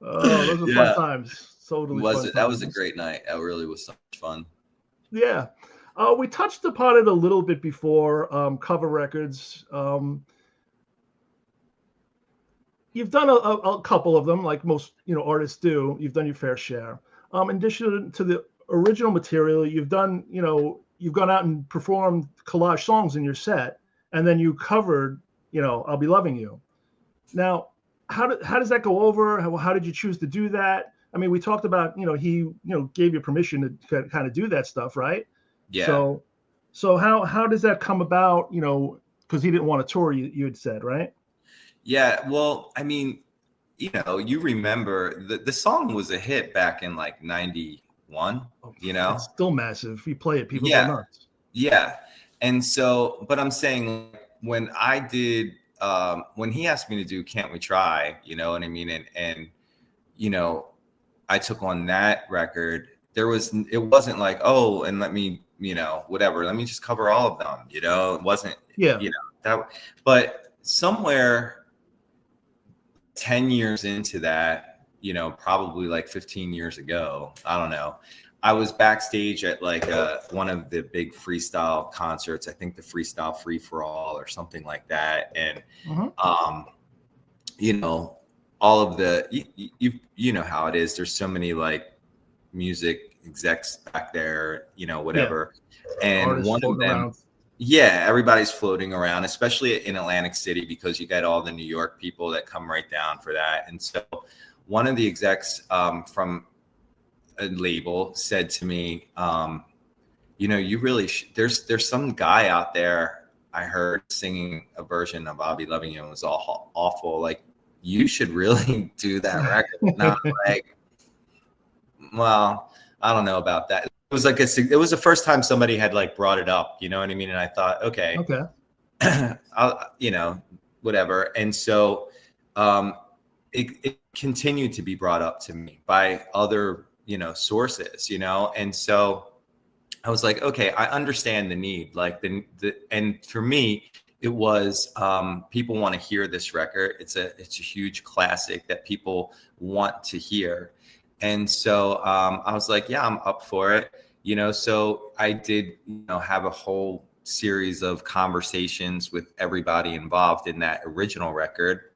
Oh, those were fun times. Totally fun times. That was a great night. That really was so much fun. Yeah. We touched upon it a little bit before, cover records. You've done a couple of them, like most artists do. You've done your fair share. In addition to the original material, you've done you've gone out and performed collage songs in your set, and then you covered I'll Be Loving You. Now, how does that go over? How did you choose to do that? I mean, we talked about he gave you permission to kind of do that stuff, right? Yeah. So how does that come about? Because he didn't want to tour. You had said, right? Yeah. Well, I mean, you remember the song was a hit back in 91. It's still massive. If you play it, people go nuts. Yeah. And so, but I'm saying when I did, when he asked me to do Can't We Try, you know what I mean? And I took on that record. It wasn't like, oh, and let me, whatever, let me just cover all of them, it wasn't, that, but somewhere 10 years into that, probably 15 years ago, I don't know, I was backstage at like one of the big freestyle concerts. I think the Freestyle Free for All or something like that. And you know, all of the you know how it is. There's so many like music execs back there, you know, whatever. And artists one of them, around. yeah, everybody's floating around, especially in Atlantic City, because you get all the New York people that come right down for that. And so one of the execs from a label said to me, you know, you really there's some guy out there I heard singing a version of I'll Be Loving You and it was all awful. Like, you should really do that record. And I'm like, well, I don't know about that. It was like it was the first time somebody had like brought it up, you know what I mean? And I thought, okay, I'll, you know, whatever. And so it continued to be brought up to me by other, you know, sources, you know? And so I was like, okay, I understand the need. Like and for me, it was people want to hear this record. It's a huge classic that people want to hear. And so I was like, yeah, I'm up for it. You know, so I did, you know, have a whole series of conversations with everybody involved in that original record.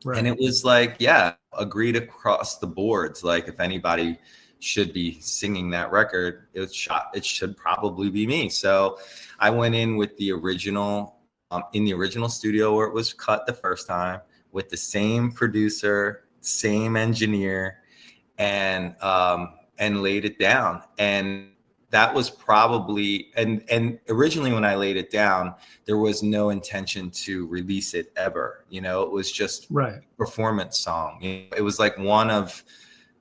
Right. And it was like, yeah, agreed across the boards. Like, if anybody should be singing that record, it should probably be me. So I went in with the original, in the original studio where it was cut the first time, with the same producer, same engineer, and laid it down. And that was probably, and originally when I laid it down, there was no intention to release it ever. You know, it was just a performance song. It was like one of,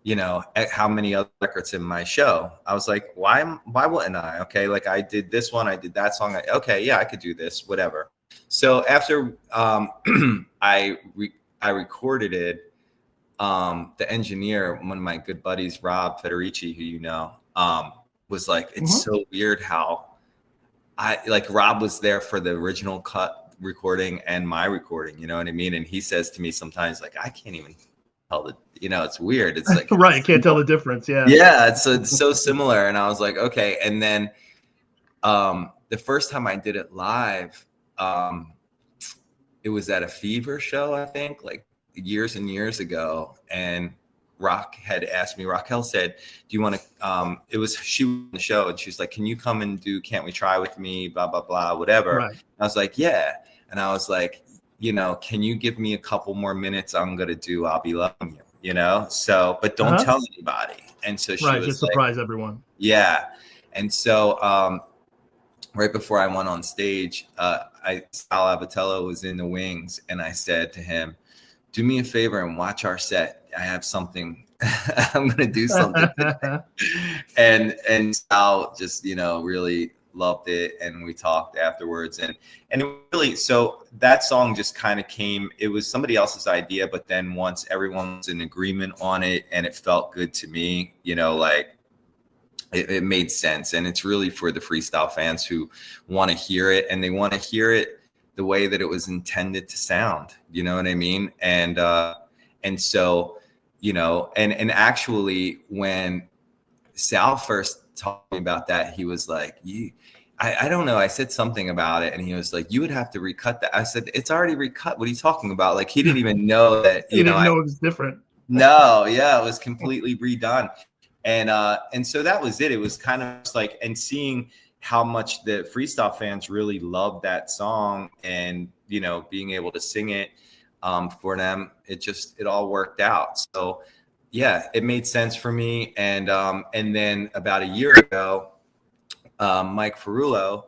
you know, how many other records in my show. I was like, why wouldn't I? Okay, like I did this one, I did that song. Okay, yeah, I could do this, whatever. So after I recorded it, the engineer, one of my good buddies, Rob Federici, who you know, was like, it's so weird how Rob was there for the original cut recording and my recording, you know what I mean? And he says to me sometimes, like, I can't even tell the, you know, it's weird. It's like, right. Can't tell the difference. Yeah. Yeah. It's so similar. And I was like, okay. And then the first time I did it live, it was at a Fever show, I think, like years and years ago. And Raquel said, do you want to, it was, she was on the show and she's like, can you come and do Can't We Try With Me, blah, blah, blah, whatever. Right. I was like, yeah. And I was like, you know, can you give me a couple more minutes? I'm going to do I'll Be Loving You, you know? So, but don't tell anybody. And so she was just surprise everyone. Yeah. And so right before I went on stage, Sal Abatello was in the wings and I said to him, do me a favor and watch our set. I have something, I'm going to do something. and Sal just, you know, really loved it. And we talked afterwards and it really, so that song just kind of came, it was somebody else's idea, but then once everyone was in agreement on it and it felt good to me, you know, like it made sense. And it's really for the freestyle fans who want to hear it, and they want to hear it the way that it was intended to sound, you know what I mean? And so, you know, and actually when Sal first talked to me about that, he was like, I don't know. I said something about it and he was like, you would have to recut that. I said, it's already recut. What are you talking about? Like, he didn't even know that, he didn't know it was different. No. Yeah. It was completely redone. And so that was it. It was kind of just like, and seeing how much the freestyle fans really loved that song and, you know, being able to sing it for them, it all worked out. So yeah, it made sense for me. And then about a year ago, Mike Ferrullo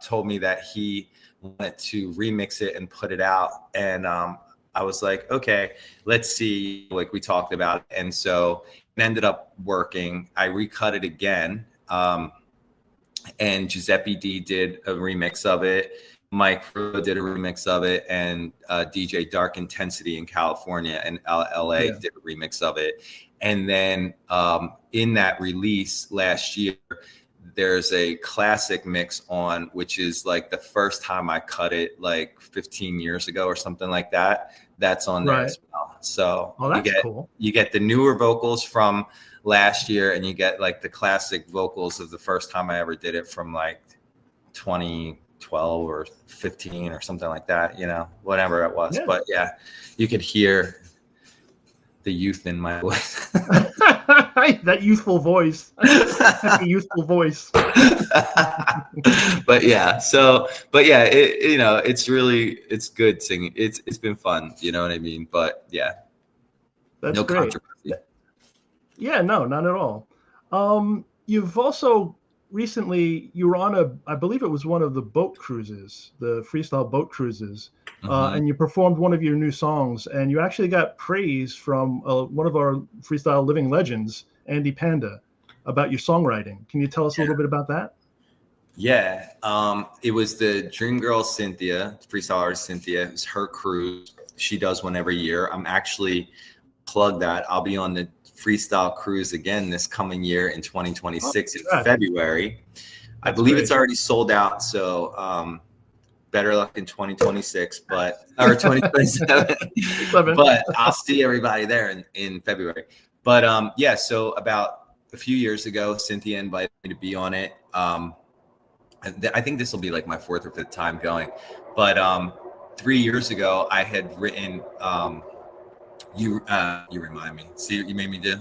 told me that he wanted to remix it and put it out. And I was like, okay, let's see, like we talked about it. And so it ended up working. I recut it again. And Giuseppe D did a remix of it. Mike Ferrullo did a remix of it, and DJ Dark Intensity in California and LA did a remix of it. And then in that release last year, there's a classic mix on, which is like the first time I cut it like 15 years ago or something like that. That's on there as well. So that's cool. You get the newer vocals from last year, and you get like the classic vocals of the first time I ever did it from like 2012 or 15 or something like that, you know, whatever it was. Yeah. But yeah, you could hear the youth in my voice. That youthful voice. That youthful voice. But yeah, you know, it's good singing. It's been fun, you know what I mean? But yeah, That's no great. controversy. Yeah, no, not at all. You've also recently, you were on I believe it was one of the boat cruises, the freestyle boat cruises, and you performed one of your new songs, and you actually got praise from one of our freestyle living legends, Andy Panda, about your songwriting. Can you tell us a little bit about that? Yeah, it was the Dream Girl Cynthia, freestyle artist Cynthia. It was her cruise. She does one every year. I'm actually plug that. I'll be on the freestyle cruise again this coming year in 2026 in February. I believe it's already sold out, so better luck in 2026, or 2027. But I'll see everybody there in February. But yeah, so about a few years ago, Cynthia invited me to be on it. I think this will be like my 4th or 5th time going. But 3 years ago, I had written you remind me. See what you made me do?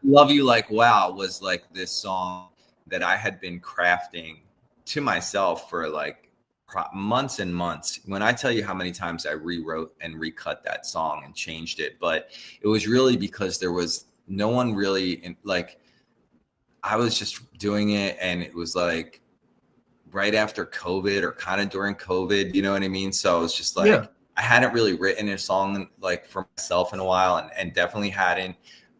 Love You Like Wow was like this song that I had been crafting to myself for like months and months. When I tell you how many times I rewrote and recut that song and changed it, but it was really because there was no one really like, I was just doing it, and it was like right after COVID or kind of during COVID, you know what I mean? So I was just like, I hadn't really written a song like for myself in a while, and definitely hadn't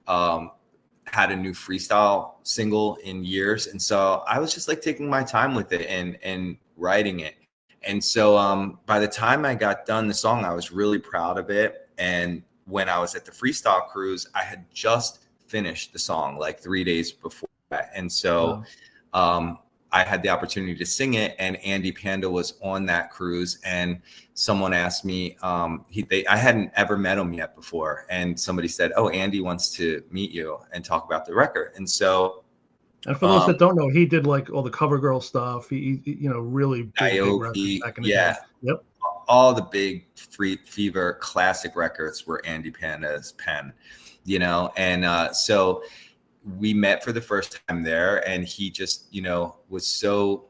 had a new freestyle single in years. And so I was just like taking my time with it and writing it. And so by the time I got done the song, I was really proud of it. And when I was at the freestyle cruise, I had just finished the song like 3 days before that. And so I had the opportunity to sing it, and Andy Panda was on that cruise, and someone asked me, I hadn't ever met him yet before, and somebody said, "Oh, Andy wants to meet you and talk about the record." And so, and for those that don't know, he did like all the CoverGirl stuff. He you know, really big records back in the day. Yep. All the big Fever classic records were Andy Panda's pen, you know, and so we met for the first time there, and he just, you know, was so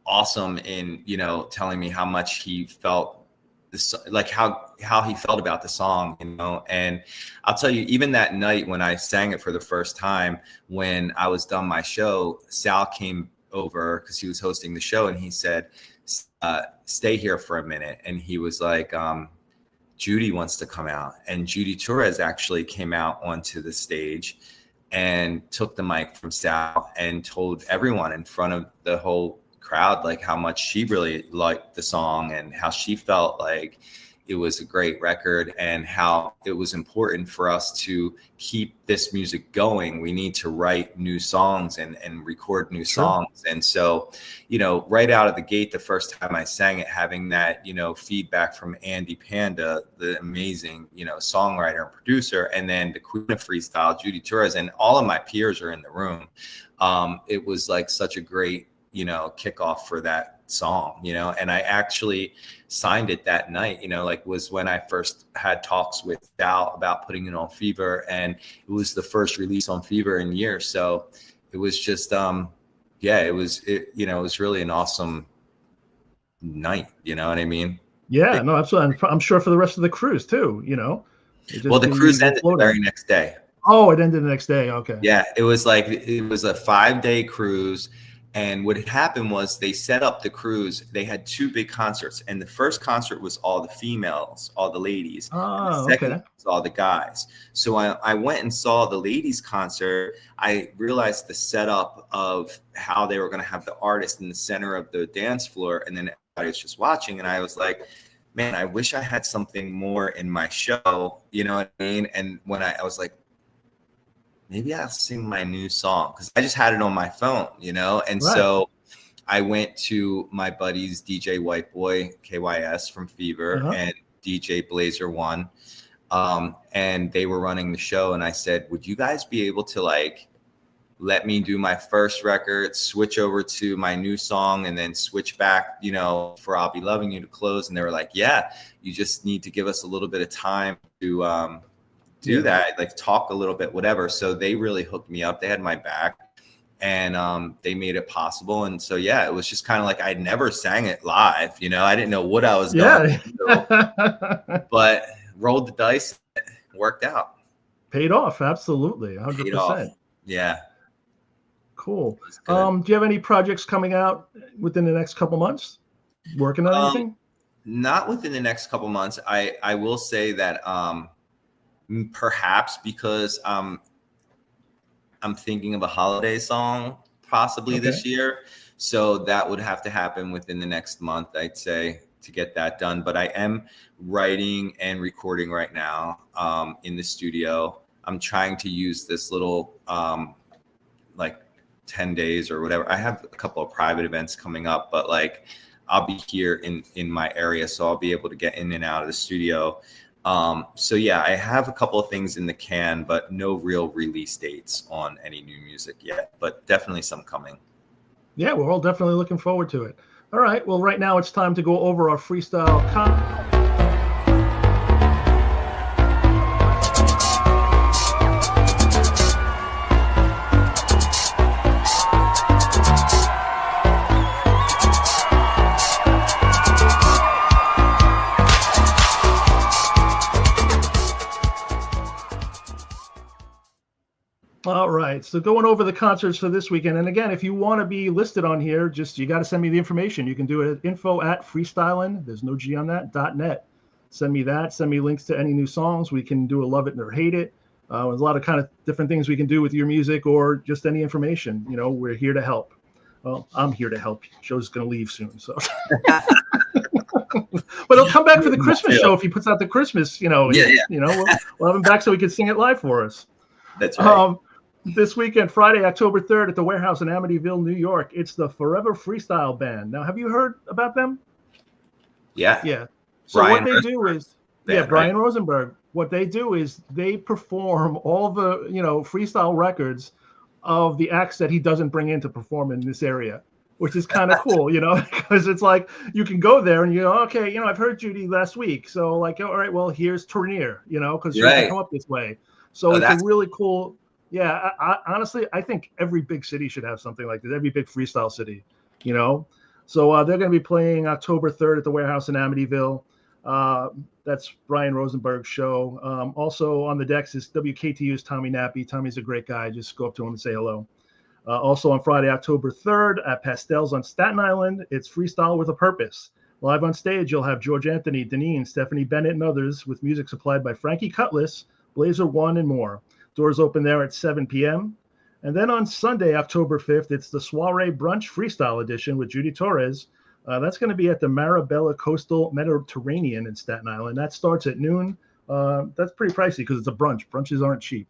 awesome in, you know, telling me how much he felt this, like how he felt about the song, you know. And I'll tell you, even that night when I sang it for the first time, when I was done my show, Sal came over because he was hosting the show, and he said, stay here for a minute. And he was like, Judy wants to come out. And Judy Torres actually came out onto the stage and took the mic from Sal and told everyone in front of the whole crowd like how much she really liked the song, and how she felt like it was a great record, and how it was important for us to keep this music going. We need to write new songs and record new songs. And so, you know, right out of the gate, the first time I sang it, having that, you know, feedback from Andy Panda, the amazing, you know, songwriter and producer, and then the queen of freestyle, Judy Torres, and all of my peers are in the room. It was like such a great, you know, kickoff for that song, you know. And I actually signed it that night, you know, like was when I first had talks with Sal about putting it on Fever, and it was the first release on Fever in years. So it was just it was really an awesome night, you know what I mean? Yeah, no, absolutely. I'm sure for the rest of the cruise too, you know. Well, the cruise ended the very next day. Oh, it ended the next day. Okay. Yeah, it was like, it was a 5-day cruise. And what had happened was they set up the cruise. They had 2 big concerts. And the first concert was all the females, all the ladies. And the second was all the guys. So I went and saw the ladies concert. I realized the setup of how they were going to have the artist in the center of the dance floor, and then everybody was just watching. And I was like, man, I wish I had something more in my show. You know what I mean? And when I was like, maybe I'll sing my new song, because I just had it on my phone, you know? And so I went to my buddies, DJ White Boy, KYS from Fever, and DJ Blazer One. and they were running the show. And I said, would you guys be able to like let me do my first record, switch over to my new song, and then switch back, you know, for I'll Be Loving You to close? And they were like, yeah, you just need to give us a little bit of time to do that, like talk a little bit, whatever. So they really hooked me up. They had my back, and they made it possible. And so, yeah, it was just kind of like I'd never sang it live. You know, I didn't know what I was going to do, but rolled the dice, worked out. Paid off, absolutely, 100%. Yeah. Cool. Do you have any projects coming out within the next couple months? Working on anything? Not within the next couple months. I will say that perhaps because I'm thinking of a holiday song possibly this year. So that would have to happen within the next month, I'd say, to get that done. But I am writing and recording right now in the studio. I'm trying to use this little like 10 days or whatever. I have a couple of private events coming up, but like I'll be here in my area, so I'll be able to get in and out of the studio. So yeah, I have a couple of things in the can, but no real release dates on any new music yet, but definitely some coming. Yeah, we're all definitely looking forward to it. All right, well, right now it's time to go over our freestyle All right, so going over the concerts for this weekend. And again, if you want to be listed on here, just you got to send me the information. You can do it at info@freestylin, there's no G on that, .net. Send me that. Send me links to any new songs. We can do a love it or hate it. There's a lot of kind of different things we can do with your music or just any information. You know, we're here to help. Well, I'm here to help. Show's going to leave soon, so. But he'll come back for the Christmas show if he puts out the Christmas, you know. Yeah. You know, we'll have him back so he can sing it live for us. That's right. This weekend, Friday, October 3rd, at the Warehouse in Amityville, New York, it's the Forever Freestyle Band. Now, have you heard about them? Yeah. Yeah. So Brian what they do is, Brian Rosenberg. What they do is they perform all the, you know, freestyle records of the acts that he doesn't bring in to perform in this area, which is kind of cool, you know, because it's like you can go there and you go, okay, you know, I've heard Judy last week, so like, all right, well, here's Tournier, you know, because you're gonna come up this way. So it's a really cool. Yeah, honestly, I think every big city should have something like this. Every big freestyle city, you know. So they're going to be playing October 3rd at the Warehouse in Amityville. That's Brian Rosenberg's show. Also on the decks is WKTU's Tommy Nappy. Tommy's a great guy. Just go up to him and say hello. Also on Friday, October 3rd at Pastels on Staten Island, it's Freestyle with a Purpose. Live on stage, you'll have George Anthony, Deneen, Stephanie Bennett, and others with music supplied by Frankie Cutlass, Blazer One, and more. Doors open there at 7 p.m. And then on Sunday, October 5th, it's the Soiree Brunch Freestyle Edition with Judy Torres. That's going to be at the Marabella Coastal Mediterranean in Staten Island. That starts at noon. That's pretty pricey because it's a brunch. Brunches aren't cheap.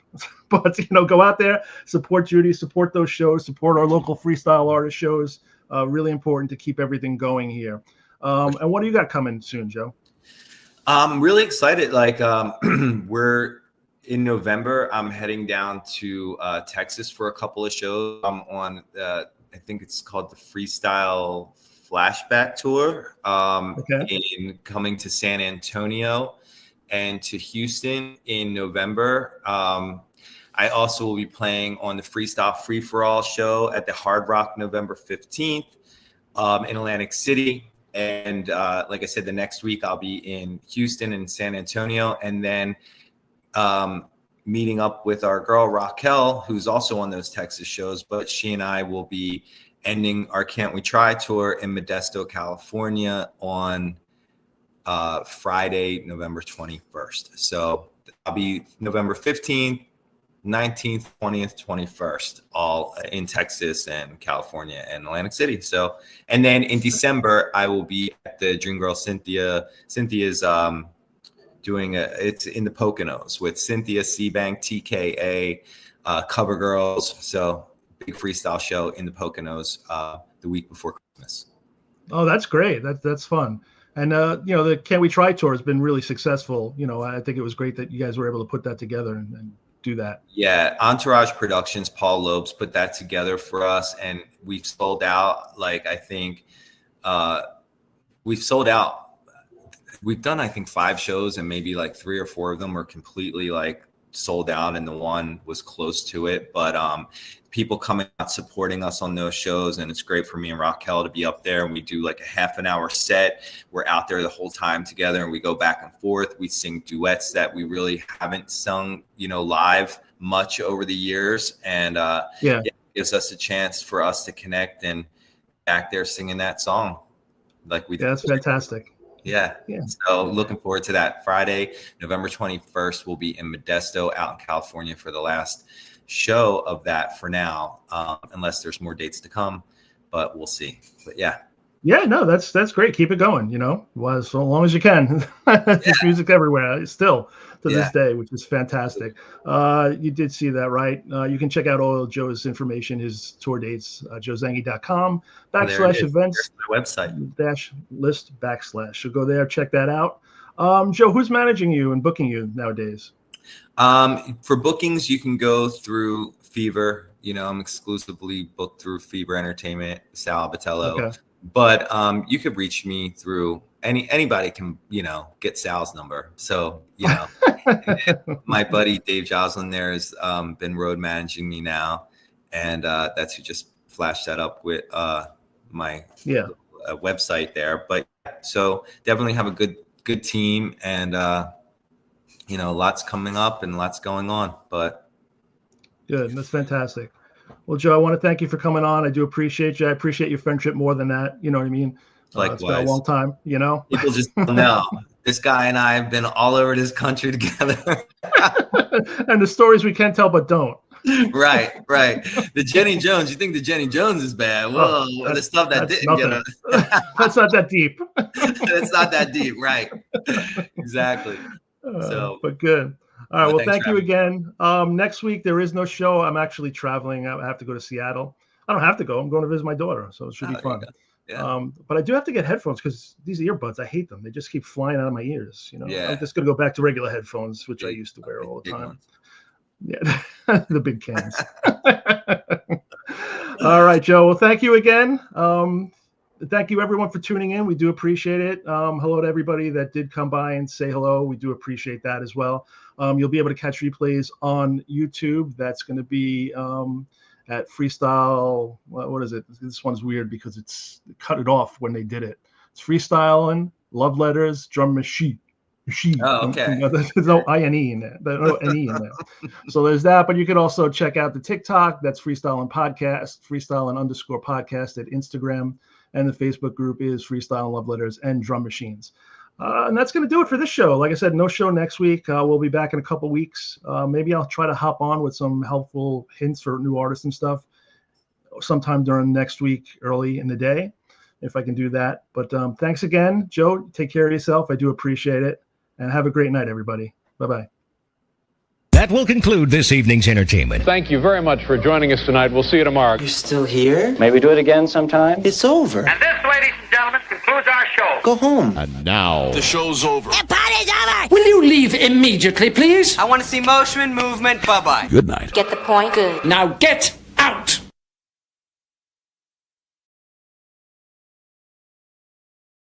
But, you know, go out there, support Judy, support those shows, support our local freestyle artist shows. Really important to keep everything going here. And what do you got coming soon, Joe? I'm really excited. Like we're in November, I'm heading down to Texas for a couple of shows. I'm on, I think it's called the Freestyle Flashback Tour. In coming to San Antonio and to Houston in November. I also will be playing on the Freestyle Free For All show at the Hard Rock November 15th in Atlantic City. And like I said, the next week I'll be in Houston and San Antonio, and then meeting up with our girl Raquel, who's also on those Texas shows, but she and I will be ending our Can't We Try tour in Modesto, California on Friday, November 21st. So I'll be November 15th, 19th, 20th, 21st, all in Texas and California and Atlantic City. So, and then in December, I will be at the Dream Girl Cynthia's doing it's in the Poconos with Cynthia Seabank, TKA, Cover Girls. So big freestyle show in the Poconos the week before Christmas. Oh, that's great. That's fun. And the Can We Try tour has been really successful. I think it was great that you guys were able to put that together and do that. Yeah, Entourage Productions, Paul Lopes put that together for us, and we've sold out. Like, I think we've sold out. We've done, I think, 5 shows, and maybe like 3 or 4 of them were completely like sold out, and the one was close to it. But people coming out supporting us on those shows, and it's great for me and Raquel to be up there, and we do like a half an hour set. We're out there the whole time together, and we go back and forth. We sing duets that we really haven't sung, live much over the years, and it gives us a chance for us to connect and back there singing that song like we did. Yeah, that's fantastic. Yeah. So looking forward to that. Friday, November 21st, we'll be in Modesto out in California for the last show of that for now, unless there's more dates to come, but we'll see. But yeah. Yeah, no, that's great. Keep it going, well, so long as you can. There's music everywhere still to this day, which is fantastic. You did see that, right? You can check out all of Joe's information, his tour dates, joezangie.com/events -list/. So go there, check that out. Joe, who's managing you and booking you nowadays? For bookings, you can go through Fever. I'm exclusively booked through Fever Entertainment, Sal Batello. Okay. But you could reach me through anybody can, get Sal's number. So, my buddy Dave Joslin there has been road managing me now. And that's who just flashed that up with my website there. But so definitely have a good team, and, lots coming up and lots going on. But good. That's fantastic. Well, Joe, I want to thank you for coming on. I do appreciate you. I appreciate your friendship more than that. You know what I mean? Likewise. It's been a long time, People just don't know. This guy and I have been all over this country together. And the stories we can tell but don't. Right. The Jenny Jones. You think the Jenny Jones is bad? Whoa, the stuff that didn't get us. That's not that deep. It's not that deep, right? Exactly. But good. All right. Well, thank you me. again. Next week, there is no show. I'm actually traveling. I have to go to Seattle. I don't have to go. I'm going to visit my daughter, so it should be fun. Yeah. But I do have to get headphones because these earbuds, I hate them. They just keep flying out of my ears. Yeah. I'm just going to go back to regular headphones, which I used to wear all the time. Ones. Yeah, the big cans. All right, Joe. Well, thank you again. Thank you, everyone, for tuning in. We do appreciate it. Hello to everybody that did come by and say hello. We do appreciate that as well. You'll be able to catch replays on YouTube. That's going to be at Freestyle. What is it? This one's weird because it's cut it off when they did it. It's Freestylin, Love Letters, Drum Machine. Oh, okay. There's no INE in there. There's no NE in there. So there's that. But you can also check out the TikTok. That's Freestylin Podcast, Freestylin_podcast at Instagram. And the Facebook group is Freestyle Love Letters and Drum Machines. And that's going to do it for this show. Like I said, no show next week. We'll be back in a couple weeks. Maybe I'll try to hop on with some helpful hints for new artists and stuff sometime during next week, early in the day, if I can do that. But thanks again, Joe. Take care of yourself. I do appreciate it. And have a great night, everybody. Bye-bye. That will conclude this evening's entertainment. Thank you very much for joining us tonight. We'll see you tomorrow. You're still here? Maybe do it again sometime? It's over. And this, ladies and gentlemen, concludes our show. Go home. And now, the show's over. The party's over! Will you leave immediately, please? I want to see motion, movement. Bye-bye. Good night. Get the point? Good. Now get